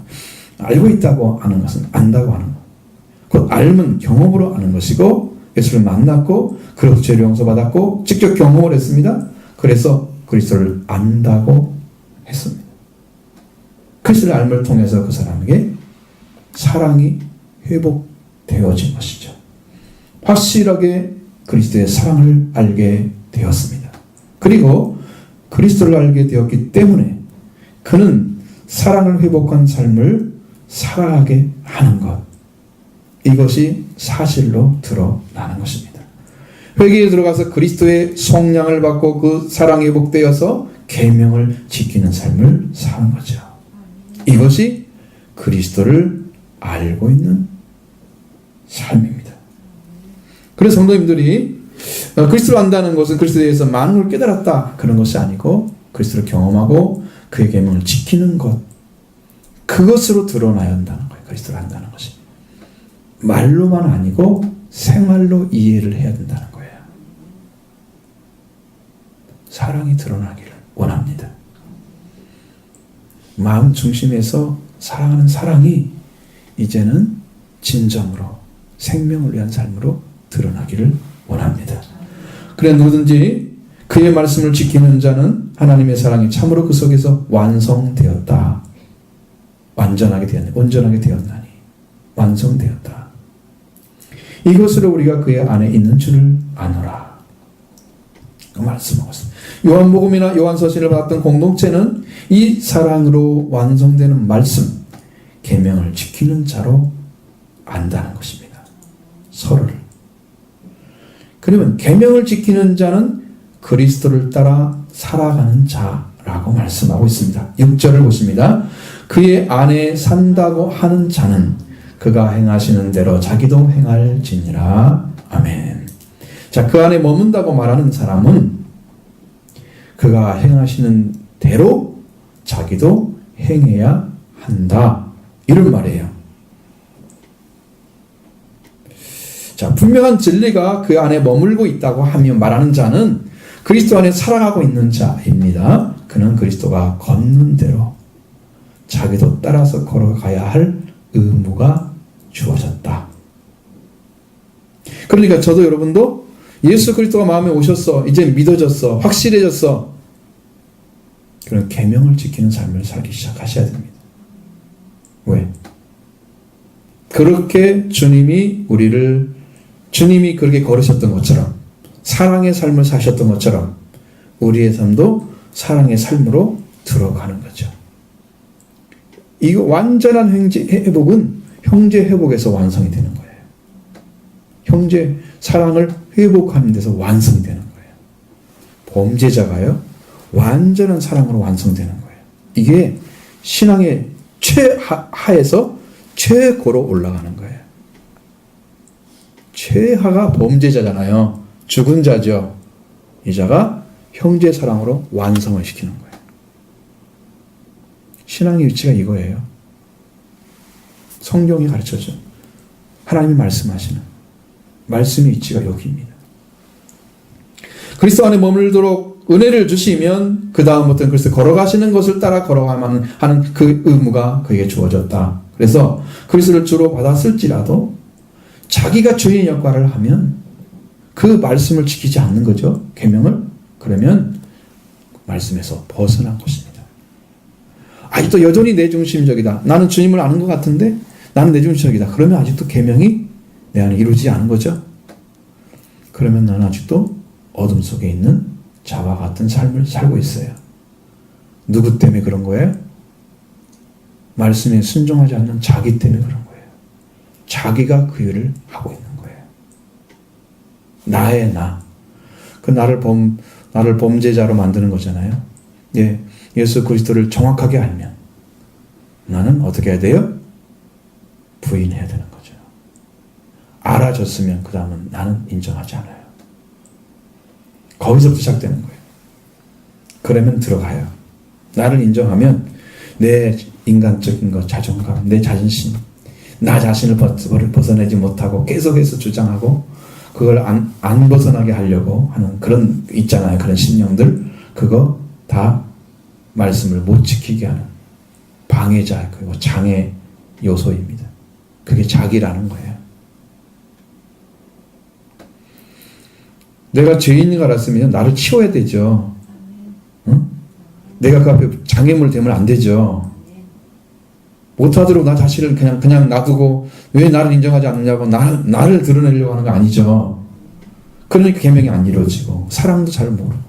A: 알고 있다고 하는 것은 안다고 하는 것. 곧 알면 경험으로 아는 것이고 예수를 만났고 그리고 죄를 용서받았고 직접 경험을 했습니다. 그래서 그리스도를 안다고 했습니다. 그리스도를 알음을 통해서 그 사람에게 사랑이 회복되어진 것이죠. 확실하게 그리스도의 사랑을 알게 되었습니다. 그리고 그리스도를 알게 되었기 때문에 그는 사랑을 회복한 삶을 살아가게 하는 것, 이것이 사실로 드러나는 것입니다. 회개에 들어가서 그리스도의 속량을 받고 그 사랑이 회복되어서 계명을 지키는 삶을 사는 거죠. 이것이 그리스도를 알고 있는 삶입니다. 그래서 성도님들이 그리스도를 안다는 것은 그리스도에 대해서 많은 걸 깨달았다 그런 것이 아니고 그리스도를 경험하고 그의 계명을 지키는 것, 그것으로 드러나야 한다는 거예요. 그리스도를 안다는 것이 말로만 아니고 생활로 이해를 해야 된다는 거예요. 사랑이 드러나기를 원합니다. 마음 중심에서 사랑하는 사랑이 이제는 진정으로 생명을 위한 삶으로 드러나기를 원합니다. 그래 누구든지 그의 말씀을 지키는 자는 하나님의 사랑이 참으로 그 속에서 완성되었다. 완전하게 되었나니, 온전하게 되었나니, 완성되었다. 이것으로 우리가 그의 안에 있는 줄을 아노라. 그 말씀하고 있습니다. 요한복음이나 요한서신을 받았던 공동체는 이 사랑으로 완성되는 말씀, 계명을 지키는 자로 안다는 것입니다. 서로를. 그러면 계명을 지키는 자는 그리스도를 따라 살아가는 자라고 말씀하고 있습니다. 6절을 보십니다. 그의 안에 산다고 하는 자는 그가 행하시는 대로 자기도 행할지니라. 아멘. 자, 그 안에 머문다고 말하는 사람은 그가 행하시는 대로 자기도 행해야 한다. 이런 말이에요. 자, 분명한 진리가 그 안에 머물고 있다고 하며 말하는 자는 그리스도 안에 살아가고 있는 자입니다. 그는 그리스도가 걷는 대로 자기도 따라서 걸어가야 할 의무가 주어졌다. 그러니까 저도 여러분도 예수 그리스도가 마음에 오셨어. 이제 믿어졌어. 확실해졌어. 그런 계명을 지키는 삶을 살기 시작하셔야 됩니다. 왜? 그렇게 주님이 그렇게 걸으셨던 것처럼, 사랑의 삶을 사셨던 것처럼 우리의 삶도 사랑의 삶으로 들어가는 거죠. 이거 완전한 회복은 형제 회복에서 완성이 되는 거예요. 형제 사랑을 회복하는 데서 완성이 되는 거예요. 범죄자가요, 완전한 사랑으로 완성되는 거예요. 이게 신앙의 최하에서 최고로 올라가는 거예요. 최하가 범죄자잖아요. 죽은 자죠. 이 자가 형제 사랑으로 완성을 시키는 거예요. 신앙의 위치가 이거예요. 성경이 가르쳐줘. 하나님이 말씀하시는 말씀의 위치가 여기입니다. 그리스도 안에 머물도록 은혜를 주시면 그 다음부터는 그리스도 걸어가시는 것을 따라 걸어가야만 하는 그 의무가 그에게 주어졌다. 그래서 그리스도를 주로 받았을지라도 자기가 주인 역할을 하면 그 말씀을 지키지 않는 거죠. 계명을. 그러면 말씀에서 벗어난 것입니다. 아직도 여전히 내 중심적이다. 나는 주님을 아는 것 같은데 나는 내 중심적이다. 그러면 아직도 계명이 내 안에 이루어지지 않은 거죠. 그러면 나는 아직도 어둠 속에 있는 자와 같은 삶을 살고 있어요. 누구 때문에 그런 거예요? 말씀에 순종하지 않는 자기 때문에 그런 거예요. 자기가 그 일을 하고 있는 거예요. 나의 나. 그 나를 범죄자로 만드는 거잖아요. 예, 예수 그리스도를 정확하게 알면 나는 어떻게 해야 돼요? 부인해야 되는 거죠. 알아줬으면 그 다음은 나는 인정하지 않아요. 거기서부터 시작되는 거예요. 그러면 들어가요. 나를 인정하면 내 인간적인 것, 자존감, 내 자존심, 나 자신을 벗어내지 못하고 계속해서 주장하고 그걸 안 벗어나게 하려고 하는 그런 있잖아요. 그런 신념들. 그거 다 말씀을 못 지키게 하는 방해자, 그리고 장애 요소입니다. 그게 자기라는 거예요. 내가 죄인인 걸 알았으면 나를 치워야 되죠. 응? 내가 그 앞에 장애물 되면 안 되죠. 못하도록 나 자신을 그냥 놔두고 왜 나를 인정하지 않느냐고 나를 드러내려고 하는 거 아니죠. 그러니까 계명이 안 이루어지고 사랑도 잘 모르고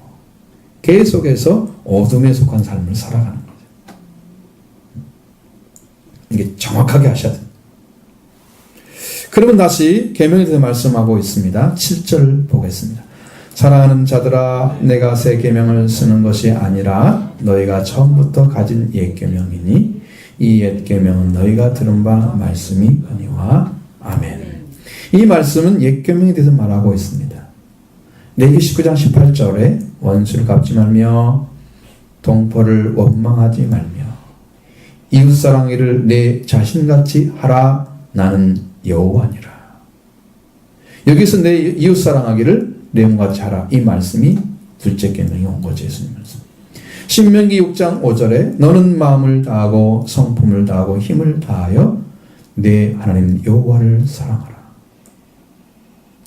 A: 계속해서 어둠에 속한 삶을 살아가는 거죠. 이게 정확하게 하셔야 돼요. 그러면 다시 계명에 대해서 말씀하고 있습니다. 7절 보겠습니다. 사랑하는 자들아 내가 새 계명을 쓰는 것이 아니라 너희가 처음부터 가진 옛 계명이니 이 옛 계명은 너희가 들은 바 말씀이거니와 아멘. 이 말씀은 옛 계명에 대해서 말하고 있습니다. 레위기 19장 18절에 원수를 갚지 말며 동포를 원망하지 말며 이웃사랑이를 내 자신같이 하라 나는 여호와니라. 여기서 내 이웃사랑하기를 내 몸같이 하라. 이 말씀이 둘째 계명이 온 거죠. 예수님 말씀. 신명기 6장 5절에 너는 마음을 다하고 성품을 다하고 힘을 다하여 내 하나님 여호와를 사랑하라.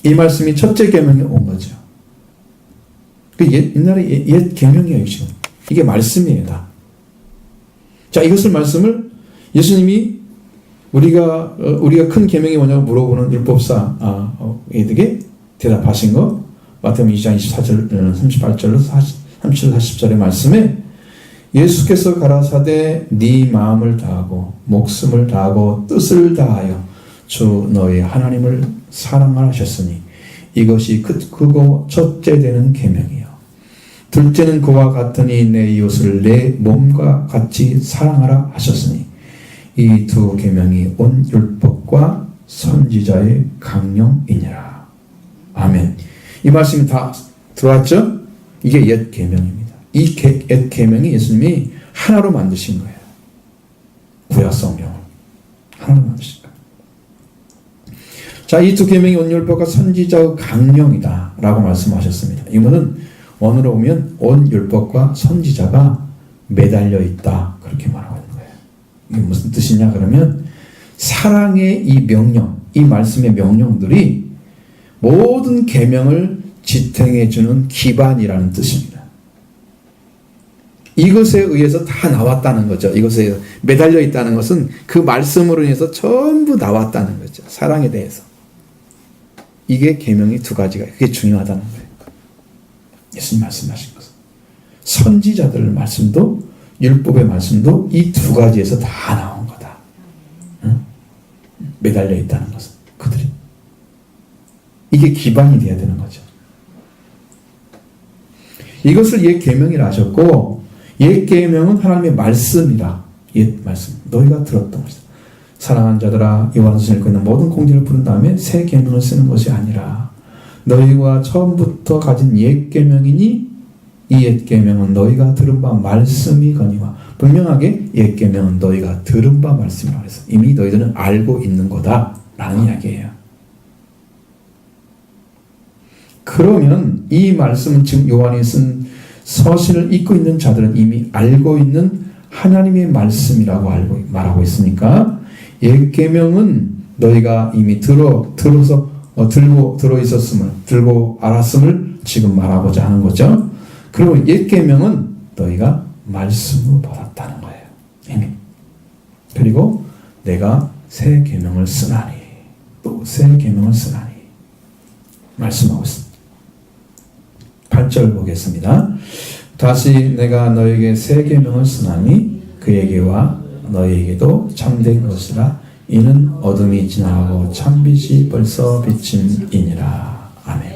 A: 이 말씀이 첫째 계명이 온 거죠. 옛날에 옛 계명이에요. 지금 이게 말씀이에요. 다. 자, 이것을 말씀을 예수님이 우리가 큰 계명이 뭐냐고 물어보는 율법사에게 대답하신 거 마태복음 2장 24절 38절로 37, 40절의 말씀에 예수께서 가라사대 네 마음을 다하고 목숨을 다하고 뜻을 다하여 주 너의 하나님을 사랑하라 하셨으니 이것이 크고 첫째 되는 계명이요 둘째는 그와 같으니 내 이웃을 내 몸과 같이 사랑하라 하셨으니 이 두 계명이 온 율법과 선지자의 강령이니라. 아멘. 이 말씀이 다 들어왔죠? 이게 옛 계명입니다. 이 옛 계명이 예수님이 하나로 만드신 거예요. 구약 성경을 하나로 만드신 거예요. 자, 이 두 계명이 온 율법과 선지자의 강령이다 라고 말씀하셨습니다. 이거는 원어로 보면 온 율법과 선지자가 매달려 있다 그렇게 말하고 있는 거예요. 이게 무슨 뜻이냐 그러면 사랑의 이 명령, 이 말씀의 명령들이 모든 계명을 지탱해 주는 기반이라는 뜻입니다. 이것에 의해서 다 나왔다는 거죠. 이것에 매달려 있다는 것은 그 말씀으로 인해서 전부 나왔다는 거죠. 사랑에 대해서. 이게 계명이 두 가지가 그게 중요하다는 거예요. 예수님 말씀하신 것은 선지자들 말씀도 율법의 말씀도 이 두 가지에서 다 나온 거다. 응? 매달려 있다는 것은 그들이 이게 기반이 돼야 되는 거죠. 이것을 옛 계명이라 하셨고 옛 계명은 하나님의 말씀이다. 옛 말씀 너희가 들었던 것이다. 사랑하는 자들아 여호와 선생을 끊는 모든 공지를 부른 다음에 새 계명을 쓰는 것이 아니라 너희가 처음부터 가진 옛 계명이니 이 옛 계명은 너희가 들은 바 말씀이거니와 분명하게 옛 계명은 너희가 들은 바 말씀이라고 해서 이미 너희들은 알고 있는 거다라는 이야기예요. 그러면 이 말씀은 지금 요한이 쓴 서신을 읽고 있는 자들은 이미 알고 있는 하나님의 말씀이라고 말하고 있으니까 옛 계명은 너희가 이미 들고 알았음을 지금 말하고자 하는 거죠. 그리고 옛 계명은 너희가 말씀으로 받았다는 거예요. 이미. 그리고 내가 새 계명을 쓰나니 또 새 계명을 쓰나니 말씀하고 있습니다. 8절 보겠습니다. 다시 내가 너에게 새 계명을 쓰나니 그에게와 너희에게도 참된 것이라 이는 어둠이 지나가고 참빛이 벌써 비침이니라. 아멘.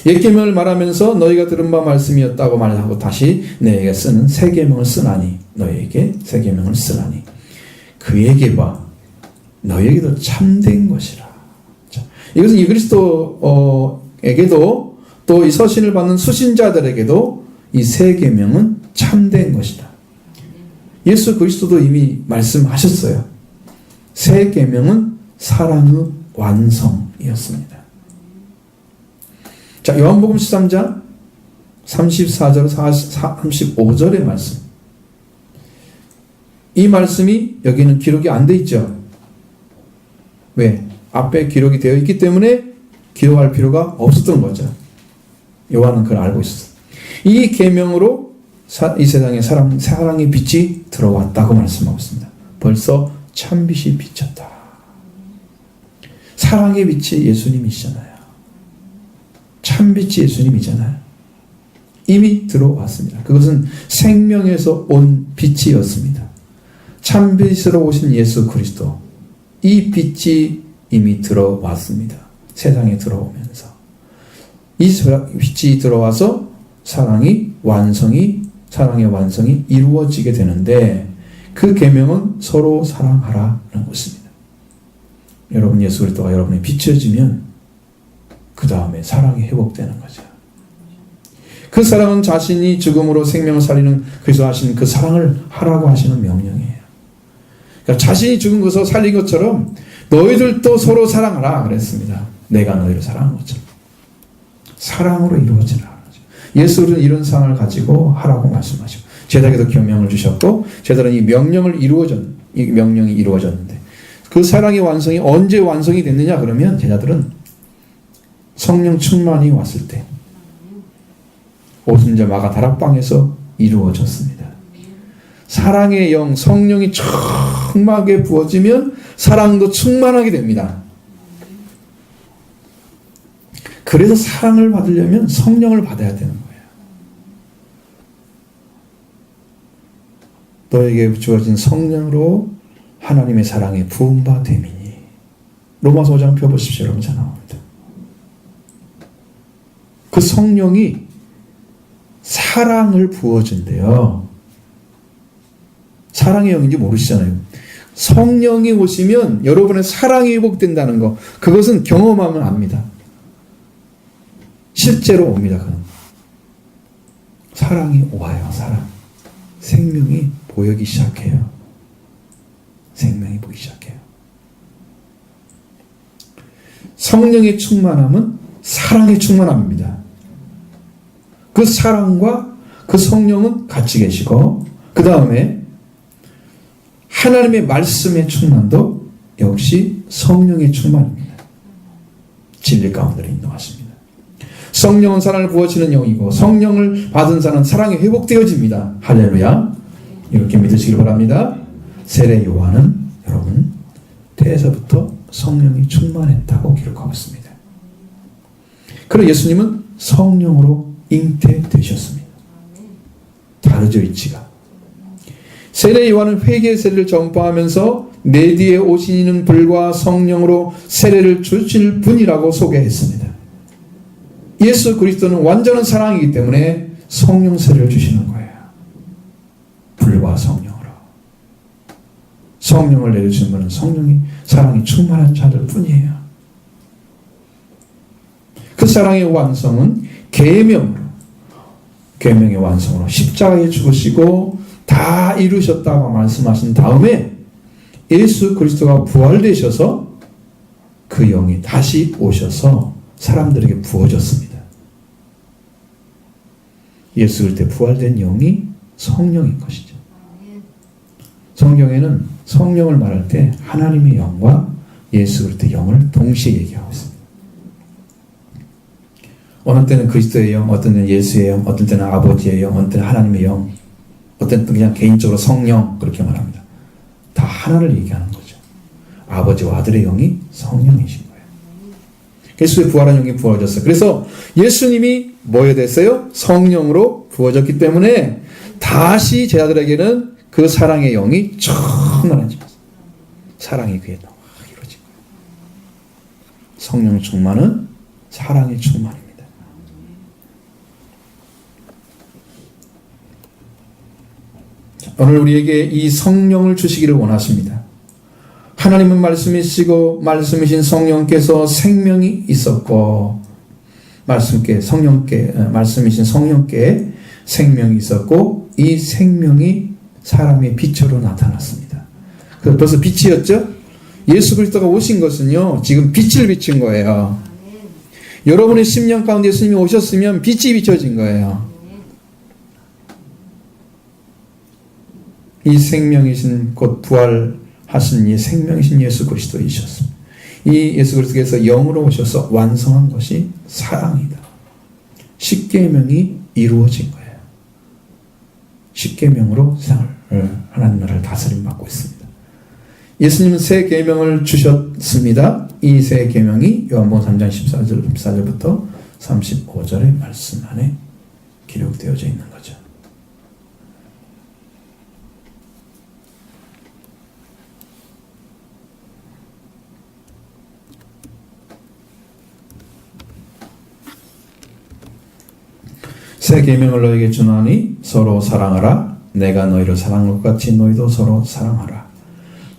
A: 옛 계명을 말하면서 너희가 들은 바 말씀이었다고 말하고 다시 너에게 쓰는 새 계명을 쓰나니 너희에게 새 계명을 쓰나니 그에게와 너희에게도 참된 것이라. 자, 이것은 이 그리스도에게도 또 이 서신을 받는 수신자들에게도 이 새 계명은 참된 것이다. 예수 그리스도도 이미 말씀하셨어요. 새 계명은 사랑의 완성이었습니다. 자, 요한복음 13장 34절 35절의 말씀. 이 말씀이 여기는 기록이 안 돼 있죠. 왜? 앞에 기록이 되어 있기 때문에 기록할 필요가 없었던 거죠. 요한은 그걸 알고 있었어요. 이 계명으로 이 세상에 사랑의 빛이 들어왔다고 말씀하고 있습니다. 벌써 참빛이 비쳤다. 사랑의 빛이 예수님이시잖아요. 참빛이 예수님이잖아요. 이미 들어왔습니다. 그것은 생명에서 온 빛이었습니다. 참빛으로 오신 예수 그리스도, 이 빛이 이미 들어왔습니다. 세상에 들어오면서 이 빛이 들어와서 사랑의 완성이 이루어지게 되는데, 그 계명은 서로 사랑하라는 것입니다. 여러분, 예수 그리스도가 여러분이 비춰지면 그 다음에 사랑이 회복되는 거죠. 그 사랑은 자신이 죽음으로 생명을 살리는 그리스도 하신 그 사랑을 하라고 하시는 명령이에요. 그러니까 자신이 죽은 것을 살린 것처럼 너희들도 서로 사랑하라 그랬습니다. 내가 너희를 사랑한 것처럼 사랑으로 이루어지라. 예수는 이런 사랑을 가지고 하라고 말씀하시고, 제자에게도 명령을 주셨고, 제자는 이 명령이 이루어졌는데, 그 사랑의 완성이 언제 완성이 됐느냐 그러면, 제자들은 성령 충만이 왔을 때 오순절 마가 다락방에서 이루어졌습니다. 사랑의 영, 성령이 충만하게 부어지면 사랑도 충만하게 됩니다. 그래서 사랑을 받으려면 성령을 받아야 되는 거예요. 너에게 주어진 성령으로 하나님의 사랑에 부음바 됨이니. 로마서 5장 펴보십시오. 여러분, 잘 나옵니다. 그 성령이 사랑을 부어준대요. 사랑의 영인지 모르시잖아요. 성령이 오시면 여러분의 사랑이 회복된다는 거, 그것은 경험하면 압니다. 실제로 옵니다. 그건. 사랑이 와요. 사랑. 생명이 보이기 시작해요. 생명이 보이기 시작해요. 성령의 충만함은 사랑의 충만함입니다. 그 사랑과 그 성령은 같이 계시고, 그 다음에 하나님의 말씀의 충만도 역시 성령의 충만입니다. 진리 가운데로 인도하십니다. 성령은 사랑을 부어주는 영이고, 성령을 받은 자는 사랑이 회복되어집니다. 할렐루야. 이렇게 믿으시길 바랍니다. 세례 요한은 여러분 태에서부터 성령이 충만했다고 기록하고 있습니다. 그리고 예수님은 성령으로 잉태되셨습니다. 다르죠, 위치가. 세례 요한은 회개의 세례를 전파하면서 내 뒤에 오신 이는 불과 성령으로 세례를 주실 분이라고 소개했습니다. 예수 그리스도는 완전한 사랑이기 때문에 성령 세례를 주시는 거예요. 불과 성령으로. 성령을 내려주신 분은 사랑이 충만한 자들 뿐이에요. 그 사랑의 완성은 계명의 완성으로 십자가에 죽으시고 다 이루셨다고 말씀하신 다음에 예수 그리스도가 부활되셔서 그 영이 다시 오셔서 사람들에게 부어졌습니다. 예수 그리스도의 부활된 영이 성령인 것이죠. 성경에는 성령을 말할 때 하나님의 영과 예수 그리스도의 영을 동시에 얘기하고 있습니다. 어느 때는 그리스도의 영, 어떤 때는 예수의 영, 어떤 때는 아버지의 영, 어떤 때는 하나님의 영, 어떤 때는 그냥 개인적으로 성령, 그렇게 말합니다. 다 하나를 얘기하는 거죠. 아버지와 아들의 영이 성령이신 거예요. 예수의 부활한 영이 부어졌어요. 그래서 예수님이 뭐에 됐어요? 성령으로 부어졌기 때문에 다시 제자들에게는 그 사랑의 영이 충만해졌어요. 사랑이 그에 이루어진 거예요. 성령 충만은 사랑의 충만입니다. 오늘 우리에게 이 성령을 주시기를 원하십니다. 하나님은 말씀이시고 말씀이신 성령께서 생명이 있었고, 말씀이신 성령께 생명이 있었고, 이 생명이 사람의 빛으로 나타났습니다. 그래서 벌써 빛이었죠? 예수 그리스도가 오신 것은요, 지금 빛을 비춘 거예요. 여러분의 심령 가운데 예수님이 오셨으면 빛이 비춰진 거예요. 이 생명이신 곧 부활하신 이 생명이신 예수 그리스도이셨습니다. 이 예수 그리스도께서 영으로 오셔서 완성한 것이 사랑이다. 십계명이 이루어진 거예요. 십계명으로 세상을 하나님 나라를 다스림 받고 있습니다. 예수님은 새 계명을 주셨습니다. 이 새 계명이 요한복음 3장 14절부터 35절의 말씀 안에 기록되어져 있는 거죠. 새 계명을 너에게 주노니 서로 사랑하라. 내가 너희를 사랑한 것 같이 너희도 서로 사랑하라.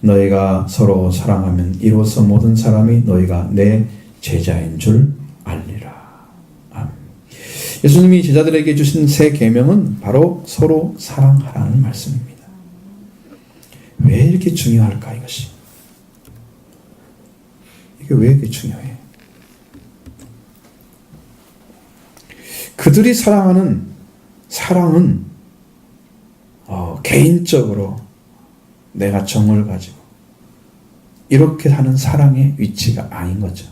A: 너희가 서로 사랑하면 이로써 모든 사람이 너희가 내 제자인 줄 알리라. 아멘. 예수님이 제자들에게 주신 새 계명은 바로 서로 사랑하라는 말씀입니다. 왜 이렇게 중요할까 이것이? 이게 왜 이렇게 중요해? 그들이 사랑하는 사랑은 개인적으로 내가 정을 가지고 이렇게 하는 사랑의 위치가 아닌 거죠.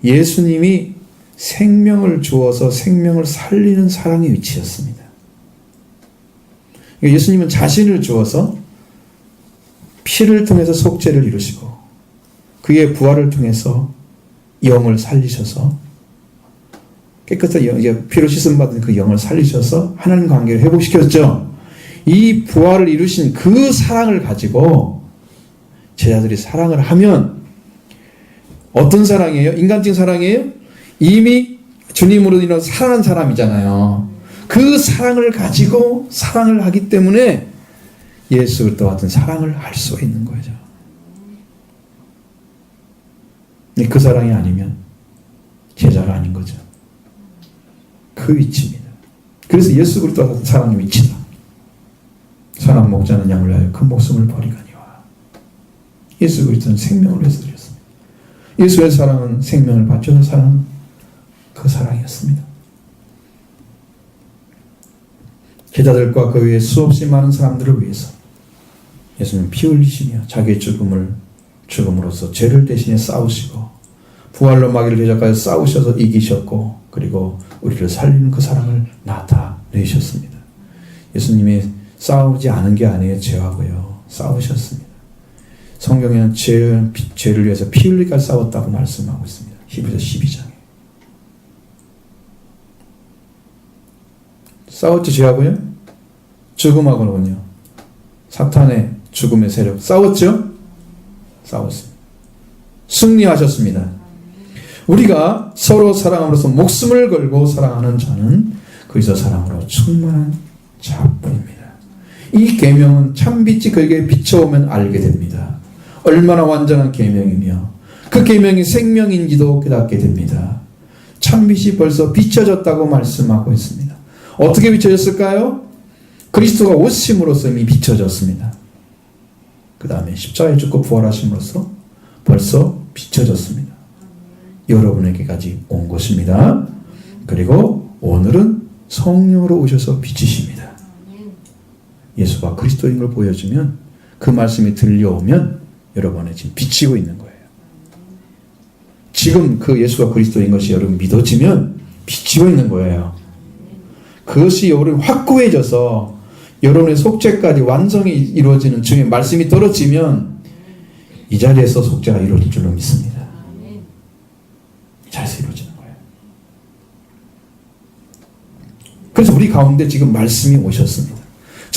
A: 예수님이 생명을 주어서 생명을 살리는 사랑의 위치였습니다. 예수님은 자신을 주어서 피를 통해서 속죄를 이루시고 그의 부활을 통해서 영을 살리셔서 깨끗하게 피로 씻음 받은 그 영을 살리셔서 하나님 관계를 회복시켰죠. 이 부활을 이루신 그 사랑을 가지고 제자들이 사랑을 하면 어떤 사랑이에요? 인간적인 사랑이에요? 이미 주님으로 인해 살아난 사람이잖아요. 그 사랑을 가지고 사랑을 하기 때문에 예수 그리스도 같은 사랑을 할 수 있는 거죠. 그 사랑이 아니면 제자가 아닌 거죠. 그 위치입니다. 그래서 예수 그리스도 같은 사랑의 위치다. 선한 목자는 양을 위하여 큰 목숨을 버리거니와. 예수 그리스도는 생명을 위해서 드렸습니다. 예수의 사랑은 생명을 바쳐서 사랑은 그 사랑이었습니다. 제자들과 그 위에 수없이 많은 사람들을 위해서 예수님은 피 흘리시며 자기의 죽음으로써 죄를 대신해 싸우시고 부활로 마귀를 대적하여 싸우셔서 이기셨고 그리고 우리를 살리는 그 사랑을 나타내셨습니다. 예수님이 싸우지 않은 게 아니에요. 죄하고요. 싸우셨습니다. 성경에는 죄를 위해서 피 흘리기까지 싸웠다고 말씀하고 있습니다. 히브리서 12장에. 싸웠죠. 죄하고요. 죽음하고는요. 사탄의 죽음의 세력. 싸웠죠. 싸웠습니다. 승리하셨습니다. 우리가 서로 사랑함으로써 목숨을 걸고 사랑하는 자는 그리스도 사랑으로 충만한 자뿐입니다. 이 계명은 참빛이 그에게 비춰오면 알게 됩니다. 얼마나 완전한 계명이며 그 계명이 생명인지도 깨닫게 됩니다. 참빛이 벌써 비춰졌다고 말씀하고 있습니다. 어떻게 비춰졌을까요? 그리스도가 오심으로써 이미 비춰졌습니다. 그 다음에 십자가에 죽고 부활하심으로써 벌써 비춰졌습니다. 여러분에게까지 온 것입니다. 그리고 오늘은 성령으로 오셔서 비치십니다. 예수가 그리스도인 걸 보여주면 그 말씀이 들려오면 여러분의 지금 비치고 있는 거예요. 지금 그 예수가 그리스도인 것이 여러분 믿어지면 비치고 있는 거예요. 그것이 여러분 확고해져서 여러분의 속죄까지 완성이 이루어지는 중에 말씀이 떨어지면 이 자리에서 속죄가 이루어질 줄로 믿습니다. 이 자리에서 이루어지는 거예요. 그래서 우리 가운데 지금 말씀이 오셨습니다.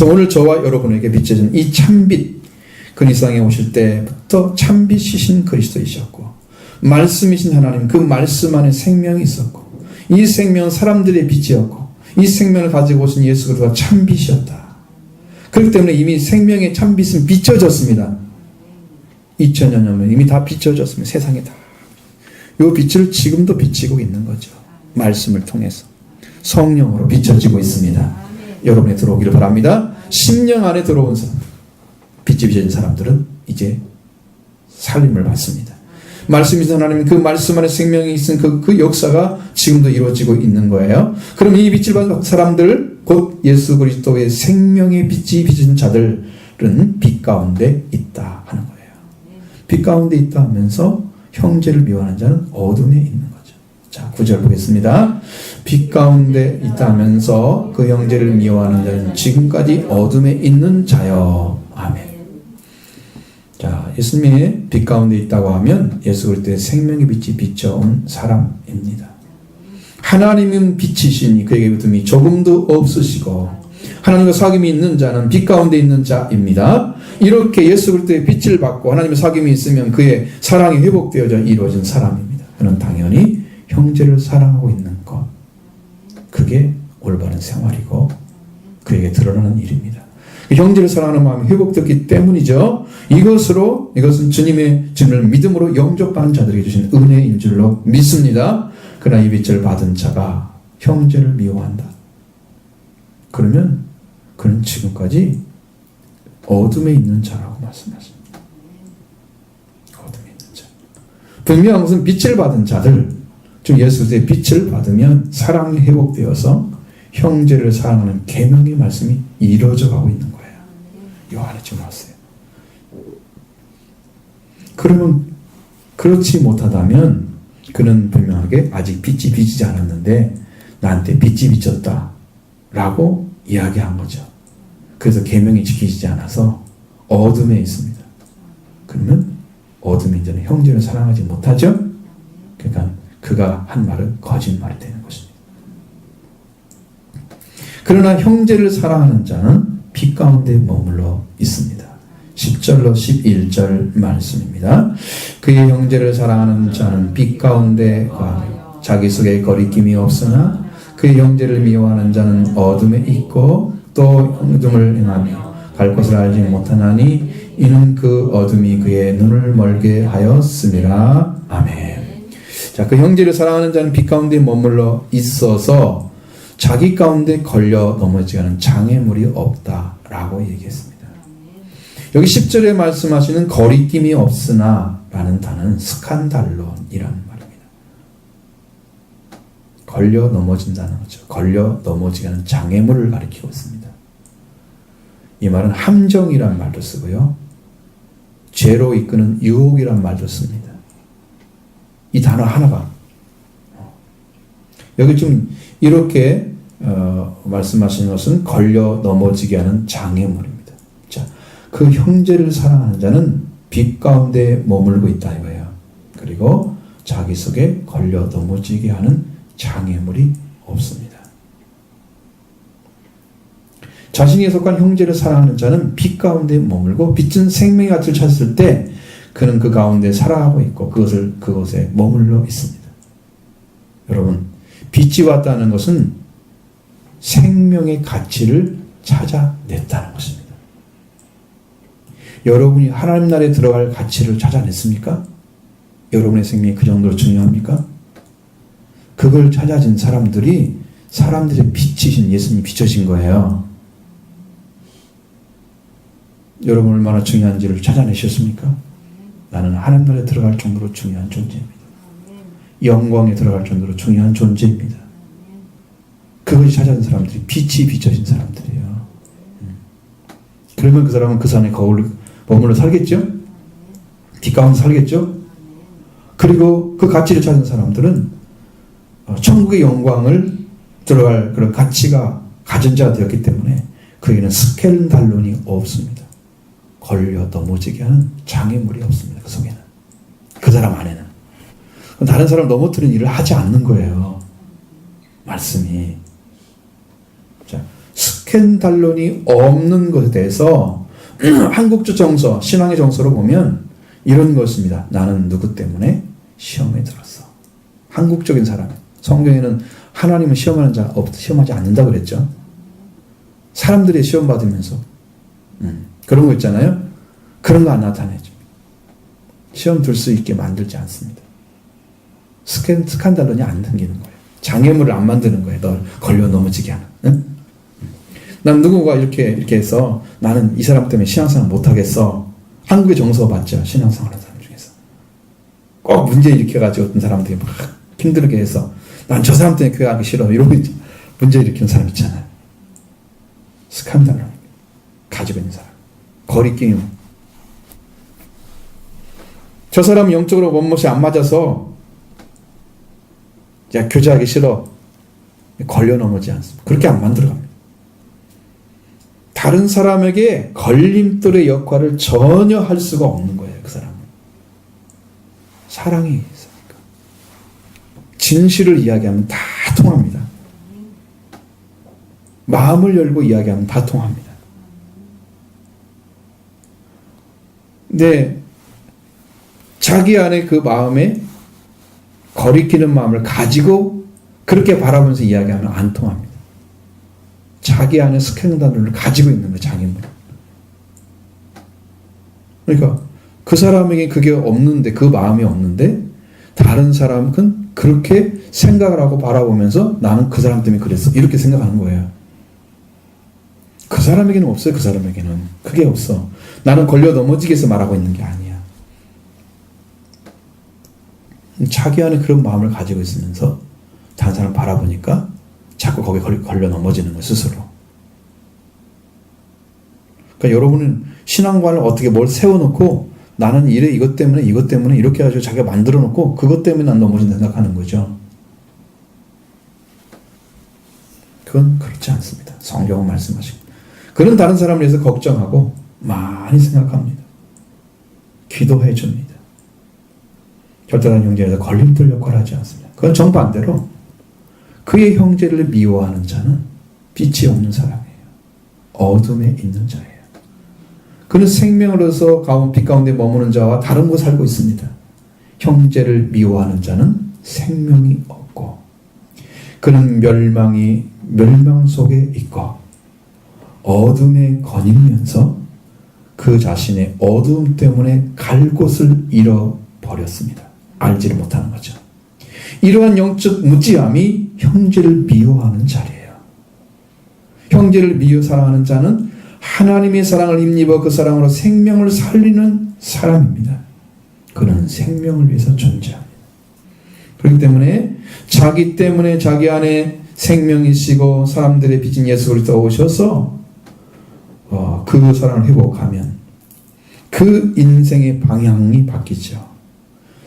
A: 오늘 저와 여러분에게 비춰진 이 참빛, 그 세상에 오실 때부터 참빛이신 그리스도이셨고 말씀이신 하나님, 그 말씀 안에 생명이 있었고 이 생명은 사람들의 빛이었고 이 생명을 가지고 오신 예수 그리스도가 참빛이었다. 그렇기 때문에 이미 생명의 참빛은 비춰졌습니다. 2000년 전에 이미 다 비춰졌습니다. 세상에 다. 이 빛을 지금도 비치고 있는 거죠. 말씀을 통해서 성령으로 비춰지고 있습니다. 여러분이 들어오기를 바랍니다. 심령 안에 들어온 사람, 빛이 비춰진 사람들은 이제 살림을 받습니다. 말씀이신 하나님, 그 말씀 안에 생명이 있은 그 역사가 지금도 이루어지고 있는 거예요. 그럼 이 빛을 받은 사람들, 곧 예수 그리스도의 생명의 빛이 비춰진 자들은 빛 가운데 있다 하는 거예요. 빛 가운데 있다 하면서 형제를 미워하는 자는 어둠에 있는 거죠. 자, 9절 보겠습니다. 빛 가운데 있다면서 그 형제를 미워하는 자는 지금까지 어둠에 있는 자여. 아멘. 자, 예수님이 빛 가운데 있다고 하면 예수 그리스도의 생명의 빛이 비춰온 사람입니다. 하나님은 빛이시니 그에게 어둠이 조금도 없으시고 하나님과 사귐이 있는 자는 빛 가운데 있는 자입니다. 이렇게 예수 그리스도의 빛을 받고 하나님의 사귐이 있으면 그의 사랑이 회복되어져 이루어진 사람입니다. 그는 당연히 형제를 사랑하고 있는 것, 그게 올바른 생활이고 그에게 드러나는 일입니다. 형제를 사랑하는 마음이 회복됐기 때문이죠. 이것은 주님의 증을 믿음으로 영접하는 자들에게 주신 은혜인 줄로 믿습니다. 그러나 이 빛을 받은 자가 형제를 미워한다. 그러면 그는 지금까지 어둠에 있는 자라고 말씀하십니다. 어둠에 있는 자. 분명한 것은 빛을 받은 자들, 즉 예수의 빛을 받으면 사랑이 회복되어서 형제를 사랑하는 계명의 말씀이 이루어져 가고 있는 거예요. 요한에 지금 왔어요. 그러면 그렇지 못하다면 그는 분명하게 아직 빛이 비치지 않았는데 나한테 빛이 비쳤다 라고 이야기한 거죠. 그래서 계명이 지키지 않아서 어둠에 있습니다. 그러면 어둠인 자는 형제를 사랑하지 못하죠. 그러니까 그가 한 말은 거짓말이 되는 것입니다. 그러나 형제를 사랑하는 자는 빛 가운데 머물러 있습니다. 10절로 11절 말씀입니다. 그의 형제를 사랑하는 자는 빛 가운데 거하며 자기 속에 거리낌이 없으나 그의 형제를 미워하는 자는 어둠에 있고 또 어둠을 행하며 갈 곳을 알지 못하나니 이는 그 어둠이 그의 눈을 멀게 하였음이라. 아멘. 자, 그 형제를 사랑하는 자는 빛 가운데 머물러 있어서 자기 가운데 걸려 넘어지게 하는 장애물이 없다라고 얘기했습니다. 여기 10절에 말씀하시는 거리낌이 없으나 라는 단어는 스칸달론이라는 말입니다. 걸려 넘어진다는 거죠. 걸려 넘어지게 하는 장애물을 가리키고 있습니다. 이 말은 함정이란 말도 쓰고요. 죄로 이끄는 유혹이란 말도 씁니다. 이 단어 하나가 여기 좀 이렇게 말씀하시는 것은 걸려 넘어지게 하는 장애물입니다. 자, 그 형제를 사랑하는 자는 빛 가운데 머물고 있다 이거예요. 그리고 자기 속에 걸려 넘어지게 하는 장애물이 없습니다. 자신이 속한 형제를 사랑하는 자는 빛 가운데 머물고 빛은 생명의 가치를 찾았을 때 그는 그 가운데 살아가고 있고 그곳에 머물러 있습니다. 여러분, 빛이 왔다는 것은 생명의 가치를 찾아냈다는 것입니다. 여러분이 하나님 나라에 들어갈 가치를 찾아냈습니까? 여러분의 생명이 그 정도로 중요합니까? 그걸 찾아진 사람들의 빛이신 예수님이 비춰진 거예요. 여러분 얼마나 중요한지를 찾아내셨습니까? 나는 하나님 나라에 들어갈 정도로 중요한 존재입니다. 영광에 들어갈 정도로 중요한 존재입니다. 그것이 찾아낸 사람들이 빛이 비춰진 사람들이에요. 그러면 그 사람은 그 산에 머물러 살겠죠? 빛 가운데 살겠죠? 그리고 그 가치를 찾은 사람들은 천국의 영광을 들어갈 그런 가치가 가진 자가 되었기 때문에 그에게는 스캔달론이 없습니다. 걸려 넘어지게 하는 장애물이 없습니다. 그 속에는. 그 사람 안에는. 다른 사람 넘어뜨리는 일을 하지 않는 거예요. 말씀이. 자, 스캔달론이 없는 것에 대해서 한국적 정서, 신앙의 정서로 보면 이런 것입니다. 나는 누구 때문에 시험에 들었어. 한국적인 사람. 성경에는 하나님은 시험하지 않는다고 그랬죠. 사람들이 시험 받으면서 그런 거 있잖아요. 그런 거 안 나타내죠. 시험 들 수 있게 만들지 않습니다. 스칸달론이 안 생기는 거예요. 장애물을 안 만드는 거예요. 널 걸려 넘어지게 하는. 응? 난 누구가 이렇게 해서 나는 이 사람 때문에 신앙생활 못하겠어. 한국의 정서 맞죠? 신앙생활 하는 사람 중에서. 꼭 문제 일으켜가지고 어떤 사람들이 막 힘들게 해서 난 저 사람 때문에 교회 가기 싫어. 이러고 문제 일으키는 사람 있잖아요. 스칸달론. 가지고 있는 사람. 거리낌. 저 사람은 영적으로 몸못이 안 맞아서 야, 교제하기 싫어. 걸려 넘어지지 않습니다. 그렇게 안 만들어갑니다. 다른 사람에게 걸림돌의 역할을 전혀 할 수가 없는 거예요. 그 사람은. 사랑이 있으니까. 진실을 이야기하면 다 통합니다. 마음을 열고 이야기하면 다 통합니다. 근데 자기 안에 그 마음에 거리끼는 마음을 가지고 그렇게 바라보면서 이야기하면 안 통합니다. 자기 안에 스캔들을 가지고 있는 거예요. 장애물. 그러니까 그 사람에게 그게 없는데, 그 마음이 없는데 다른 사람은 그렇게 생각을 하고 바라보면서 나는 그 사람 때문에 그랬어. 이렇게 생각하는 거예요. 그 사람에게는 없어요. 그 사람에게는. 그게 없어. 나는 걸려 넘어지게 해서 말하고 있는 게 아니야. 자기 안에 그런 마음을 가지고 있으면서 다른 사람 바라보니까 자꾸 거기에 걸려 넘어지는 거예요. 스스로. 그러니까 여러분은 신앙관을 어떻게 뭘 세워놓고 나는 이래 이것 때문에 이렇게 해가지고 자기가 만들어 놓고 그것 때문에 난 넘어진다 생각하는 거죠. 그건 그렇지 않습니다. 성경은 말씀하시고. 그런 다른 사람을 위해서 걱정하고 많이 생각합니다. 기도해 줍니다. 결단한 형제에서 걸림돌 역할을 하지 않습니다. 그건 정반대로 그의 형제를 미워하는 자는 빛이 없는 사람이에요. 어둠에 있는 자예요. 그는 생명을 얻어서 빛 가운데 머무는 자와 다른 곳 살고 있습니다. 형제를 미워하는 자는 생명이 없고 그는 멸망 속에 있고 어둠에 거닐면서 그 자신의 어두움 때문에 갈 곳을 잃어버렸습니다. 알지를 못하는 거죠. 이러한 영적 무지함이 형제를 미워하는 자리예요. 형제를 미워 사랑하는 자는 하나님의 사랑을 힘입어 그 사랑으로 생명을 살리는 사람입니다. 그는 생명을 위해서 존재합니다. 그렇기 때문에 자기 때문에 자기 안에 생명이시고 사람들의 빛인 예수 그리스도가 오셔서 그 사랑을 회복하면 그 인생의 방향이 바뀌죠.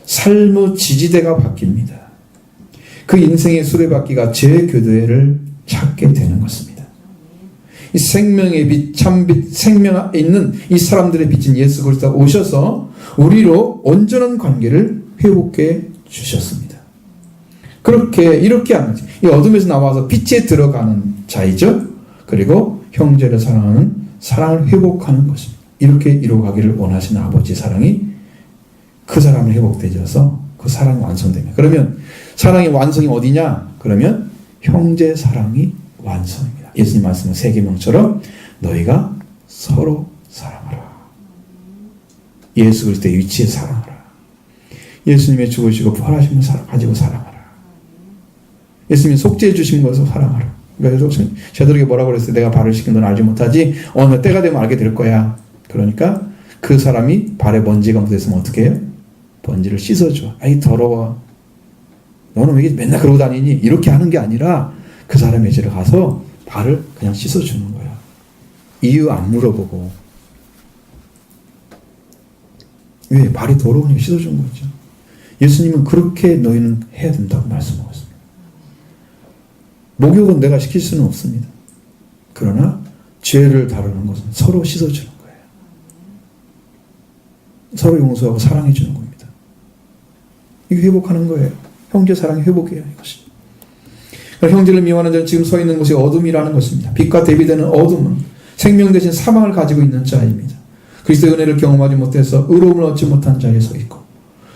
A: 삶의 지지대가 바뀝니다. 그 인생의 수레바퀴가 제 교대를 찾게 되는 것입니다. 이 생명의 빛, 참빛, 생명에 있는 이 사람들의 빛인 예수 그리스도가 오셔서 우리로 온전한 관계를 회복해 주셨습니다. 이렇게 하는 거지. 이 어둠에서 나와서 빛에 들어가는 자이죠. 그리고 형제를 사랑하는 사랑을 회복하는 것입니다. 이렇게 이루어가기를 원하시는 아버지의 사랑이 그 사람을 회복되어서 그 사랑이 완성됩니다. 그러면 사랑의 완성이 어디냐? 그러면 형제 사랑이 완성입니다. 예수님 말씀은 세계명처럼 너희가 서로 사랑하라. 예수 그리스도의 위치에 사랑하라. 예수님의 죽으시고 부활하심을 가지고 사랑하라. 예수님이 속죄해 주신 것을 사랑하라. 그래서 제들에게 뭐라고 그랬어요? 내가 발을 씻긴 넌 알지 못하지? 어느 때가 되면 알게 될 거야. 그러니까 그 사람이 발에 먼지가 묻어있으면 어떻게 해요? 먼지를 씻어줘. 아이 더러워. 너는 왜 맨날 그러고 다니니? 이렇게 하는 게 아니라 그 사람의 집에 가서 발을 그냥 씻어주는 거야. 이유 안 물어보고. 왜? 발이 더러우니까 씻어준 거죠. 예수님은 그렇게 너희는 해야 된다고 말씀하고 있습니다. 목욕은 내가 시킬 수는 없습니다. 그러나 죄를 다루는 것은 서로 씻어주는 거예요. 서로 용서하고 사랑해 주는 겁니다. 이게 회복하는 거예요. 형제 사랑이 회복이에요. 이것이. 형제를 미워하는 자는 지금 서 있는 곳이 어둠이라는 것입니다. 빛과 대비되는 어둠은 생명 대신 사망을 가지고 있는 자입니다. 그리스도의 은혜를 경험하지 못해서 의로움을 얻지 못한 자에 서 있고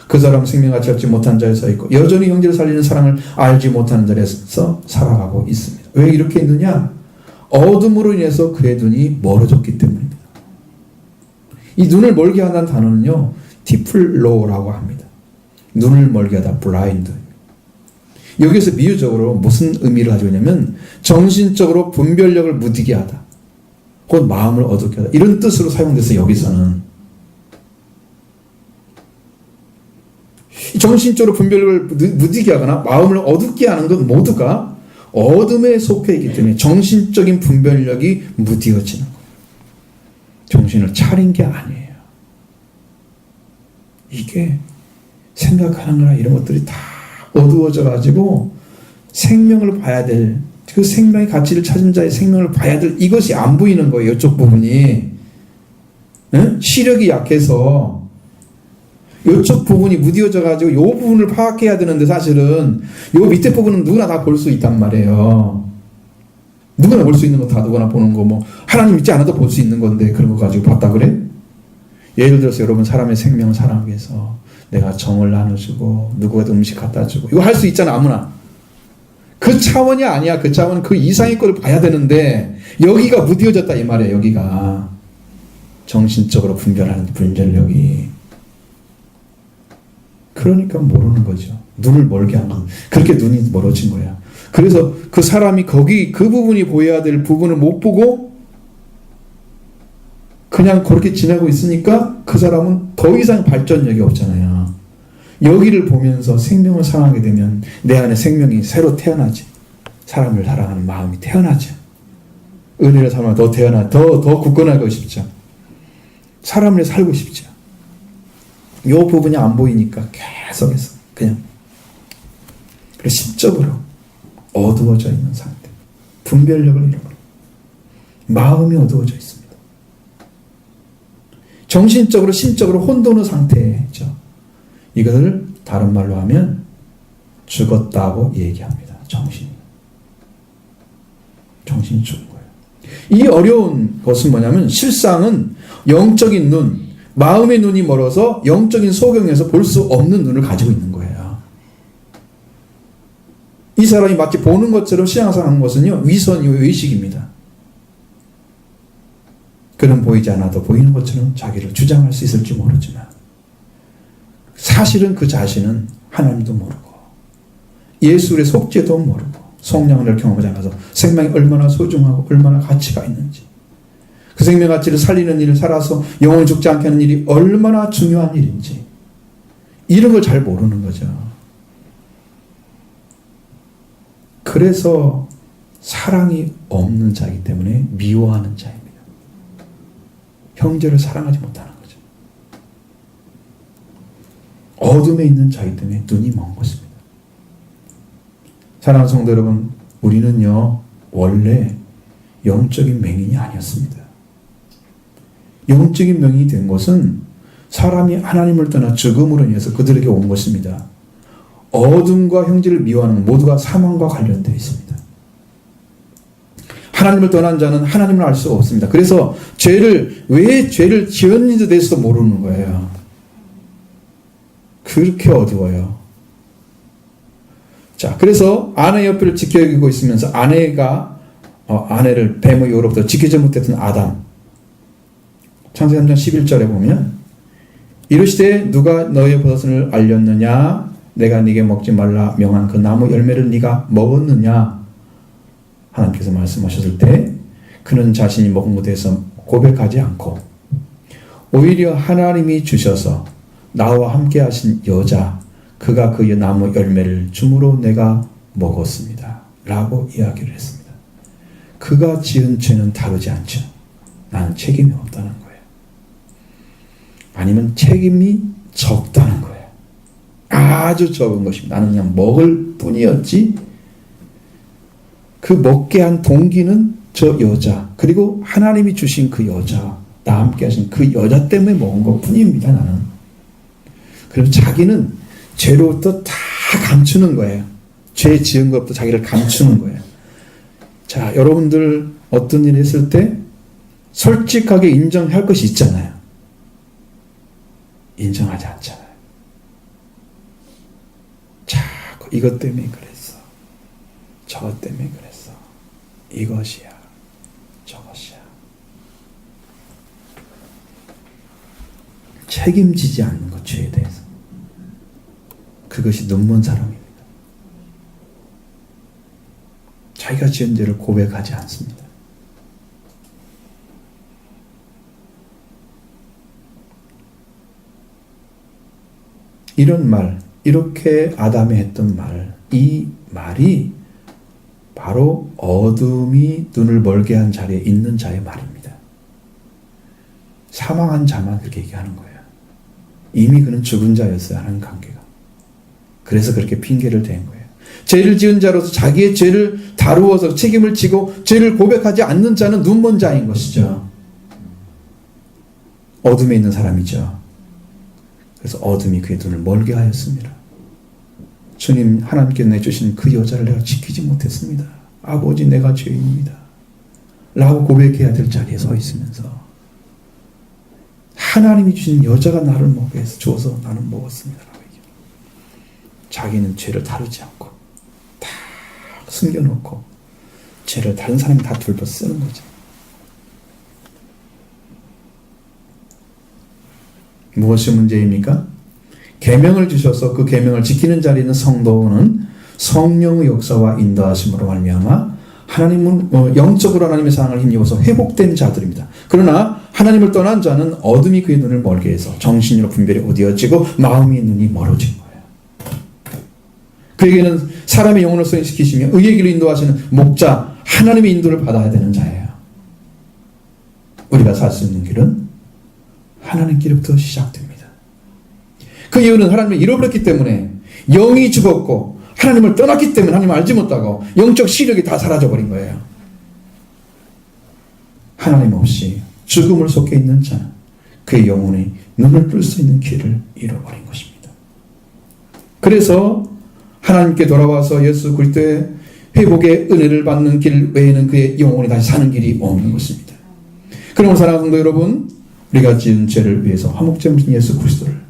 A: 그 사람은 생명같이 얻지 못한 자에 서 있고 여전히 형제를 살리는 사랑을 알지 못하는 자리에서 살아가고 있습니다. 왜 이렇게 있느냐? 어둠으로 인해서 그의 눈이 멀어졌기 때문입니다. 이 눈을 멀게 하는 단어는요, 티플로라고 합니다. 눈을 멀게 하다, 블라인드. 여기서 비유적으로 무슨 의미를 가지고 있냐면 정신적으로 분별력을 무디게 하다, 곧 마음을 어둡게 하다, 이런 뜻으로 사용돼서 여기서는 정신적으로 분별력을 무디게 하거나 마음을 어둡게 하는 것 모두가 어둠에 속해 있기 때문에 정신적인 분별력이 무디어지는 거예요. 정신을 차린 게 아니에요. 이게 생각하는 거나 이런 것들이 다 어두워져 가지고 생명을 봐야 될, 그 생명의 가치를 찾은 자의 생명을 봐야 될 이것이 안 보이는 거예요. 이쪽 부분이. 응? 시력이 약해서 이쪽 부분이 무뎌져 가지고 이 부분을 파악해야 되는데 사실은 이 밑에 부분은 누구나 다 볼 수 있단 말이에요. 누구나 볼 수 있는 거 다 누구나 보는 거, 뭐 하나님 믿지 않아도 볼 수 있는 건데 그런 거 가지고 봤다 그래? 예를 들어서 여러분, 사람의 생명을 사랑하기 위해서 내가 정을 나눠주고 누구에도 음식 갖다 주고 이거 할 수 있잖아, 아무나. 그 차원이 아니야. 그 차원은 그 이상의 거를 봐야 되는데 여기가 무뎌졌다 이 말이에요. 여기가 정신적으로 분별하는 분별력이. 그러니까 모르는 거죠. 눈을 멀게 한 거. 그렇게 눈이 멀어진 거야. 그래서 그 사람이 거기 그 부분이 보여야 될 부분을 못 보고 그냥 그렇게 지내고 있으니까 그 사람은 더 이상 발전력이 없잖아요. 여기를 보면서 생명을 사랑하게 되면 내 안에 생명이 새로 태어나지. 사람을 사랑하는 마음이 태어나죠. 은혜를 삼아 더 더 굳건하고 싶죠. 사람을 살고 싶죠. 이 부분이 안 보이니까 계속해서 그냥 심적으로 어두워져 있는 상태. 분별력을 잃어버려. 마음이 어두워져 있습니다. 정신적으로 심적으로 혼돈의 상태죠. 이것을 다른 말로 하면 죽었다고 얘기합니다. 정신이 죽은 거예요. 이 어려운 것은 뭐냐면 실상은 영적인 눈, 마음의 눈이 멀어서 영적인 소경에서 볼 수 없는 눈을 가지고 있는 거예요. 이 사람이 마치 보는 것처럼 신앙생활하는 것은요, 위선이요, 의식입니다. 그는 보이지 않아도 보이는 것처럼 자기를 주장할 수 있을지 모르지만 사실은 그 자신은 하나님도 모르고 예수의 속죄도 모르고 성령을 경험하지 않아서 생명이 얼마나 소중하고 얼마나 가치가 있는지, 그 생명 가치를 살리는 일을 살아서 영혼이 죽지 않게 하는 일이 얼마나 중요한 일인지 이런 걸 잘 모르는 거죠. 그래서 사랑이 없는 자이기 때문에 미워하는 자입니다. 형제를 사랑하지 못하는 거죠. 어둠에 있는 자이기 때문에 눈이 먼 것입니다. 사랑하는 성도 여러분, 우리는요 원래 영적인 맹인이 아니었습니다. 영적인 맹인이 된 것은 사람이 하나님을 떠나 죽음으로 인해서 그들에게 온 것입니다. 어둠과 형제를 미워하는 모두가 사망과 관련되어 있습니다. 하나님을 떠난 자는 하나님을 알 수가 없습니다. 그래서 왜 죄를 지었는지에 대해서도 모르는 거예요. 그렇게 어두워요. 자, 그래서 아내 옆을 지켜주고 있으면서 아내가 아내를 뱀의 유혹으로부터 지키지 못했던 아담, 창세기 3장 11절에 보면 이르시되 누가 너의 버섯을 알렸느냐, 내가 네게 먹지 말라 명한 그 나무 열매를 네가 먹었느냐. 하나님께서 말씀하셨을 때 그는 자신이 먹은 것에 대해서 고백하지 않고 오히려 하나님이 주셔서 나와 함께 하신 여자, 그가 그 나무 열매를 줌으로 내가 먹었습니다 라고 이야기를 했습니다. 그가 지은 죄는 다루지 않죠. 나는 책임이 없다는 거예요. 아니면 책임이 적다는 거예요. 아주 적은 것입니다. 나는 그냥 먹을 뿐이었지. 그 먹게 한 동기는 저 여자, 그리고 하나님이 주신 그 여자, 나와 함께 하신 그 여자 때문에 먹은 것 뿐입니다. 나는. 그럼 자기는 죄로부터 다 감추는 거예요. 죄 지은 것부터 자기를 감추는 거예요. 자, 여러분들 어떤 일을 했을 때 솔직하게 인정할 것이 있잖아요. 인정하지 않잖아요. 자꾸 이것 때문에 그랬어. 저것 때문에 그랬어. 이것이야. 저것이야. 책임지지 않는 것, 죄에 대해서. 그것이 눈먼 사람입니다. 자기가 지은 죄를 고백하지 않습니다. 이런 말, 이렇게 아담이 했던 말, 이 말이 바로 어둠이 눈을 멀게 한 자리에 있는 자의 말입니다. 사망한 자만 그렇게 얘기하는 거예요. 이미 그는 죽은 자였어요. 하는 관계가. 그래서 그렇게 핑계를 댄 거예요. 죄를 지은 자로서 자기의 죄를 다루어서 책임을 지고 죄를 고백하지 않는 자는 눈먼 자인 것이죠. 어둠에 있는 사람이죠. 그래서 어둠이 그의 눈을 멀게 하였습니다. 주님, 하나님께 내주신 그 여자를 내가 지키지 못했습니다. 아버지, 내가 죄인입니다. 라고 고백해야 될 자리에 서 있으면서 하나님이 주신 여자가 나를 먹게 해서 주어서 나는 먹었습니다. 자기는 죄를 다루지 않고 다 숨겨놓고 죄를 다른 사람이 다 둘러 쓰는 거죠. 무엇이 문제입니까? 계명을 주셔서 그 계명을 지키는 자리에 있는 성도는 성령의 역사와 인도하심으로 말미암아 하나님은 영적으로 하나님의 사랑을 힘입어서 회복된 자들입니다. 그러나 하나님을 떠난 자는 어둠이 그의 눈을 멀게 해서 정신으로 분별이 어두워지고 마음의 눈이 멀어진 거예요. 그에게는 사람의 영혼을 소행시키시며 의의 길로 인도하시는 목자 하나님의 인도를 받아야 되는 자예요. 우리가 살 수 있는 길은 하나님께로부터 시작됩니다. 그 이유는 하나님을 잃어버렸기 때문에 영이 죽었고 하나님을 떠났기 때문에 하나님을 알지 못하고 영적 시력이 다 사라져버린 거예요. 하나님 없이 죽음을 속해 있는 자는 그의 영혼의 눈을 뜰 수 있는 길을 잃어버린 것입니다. 그래서 하나님께 돌아와서 예수 그리스도의 회복의 은혜를 받는 길 외에는 그의 영혼이 다시 사는 길이 없는 것입니다. 그러므로 사랑하는 성도 여러분, 우리가 지은 죄를 위해서 화목제물인 예수 그리스도를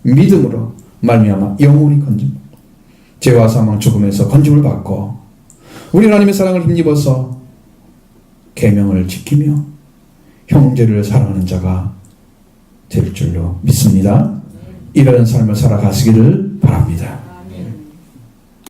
A: 믿음으로 말미암아 영혼이 건짐, 죄와 사망 죽음에서 건짐을 받고 우리 하나님의 사랑을 힘입어서 계명을 지키며 형제를 사랑하는 자가 될 줄로 믿습니다. 이런 삶을 살아가시기를 바랍니다.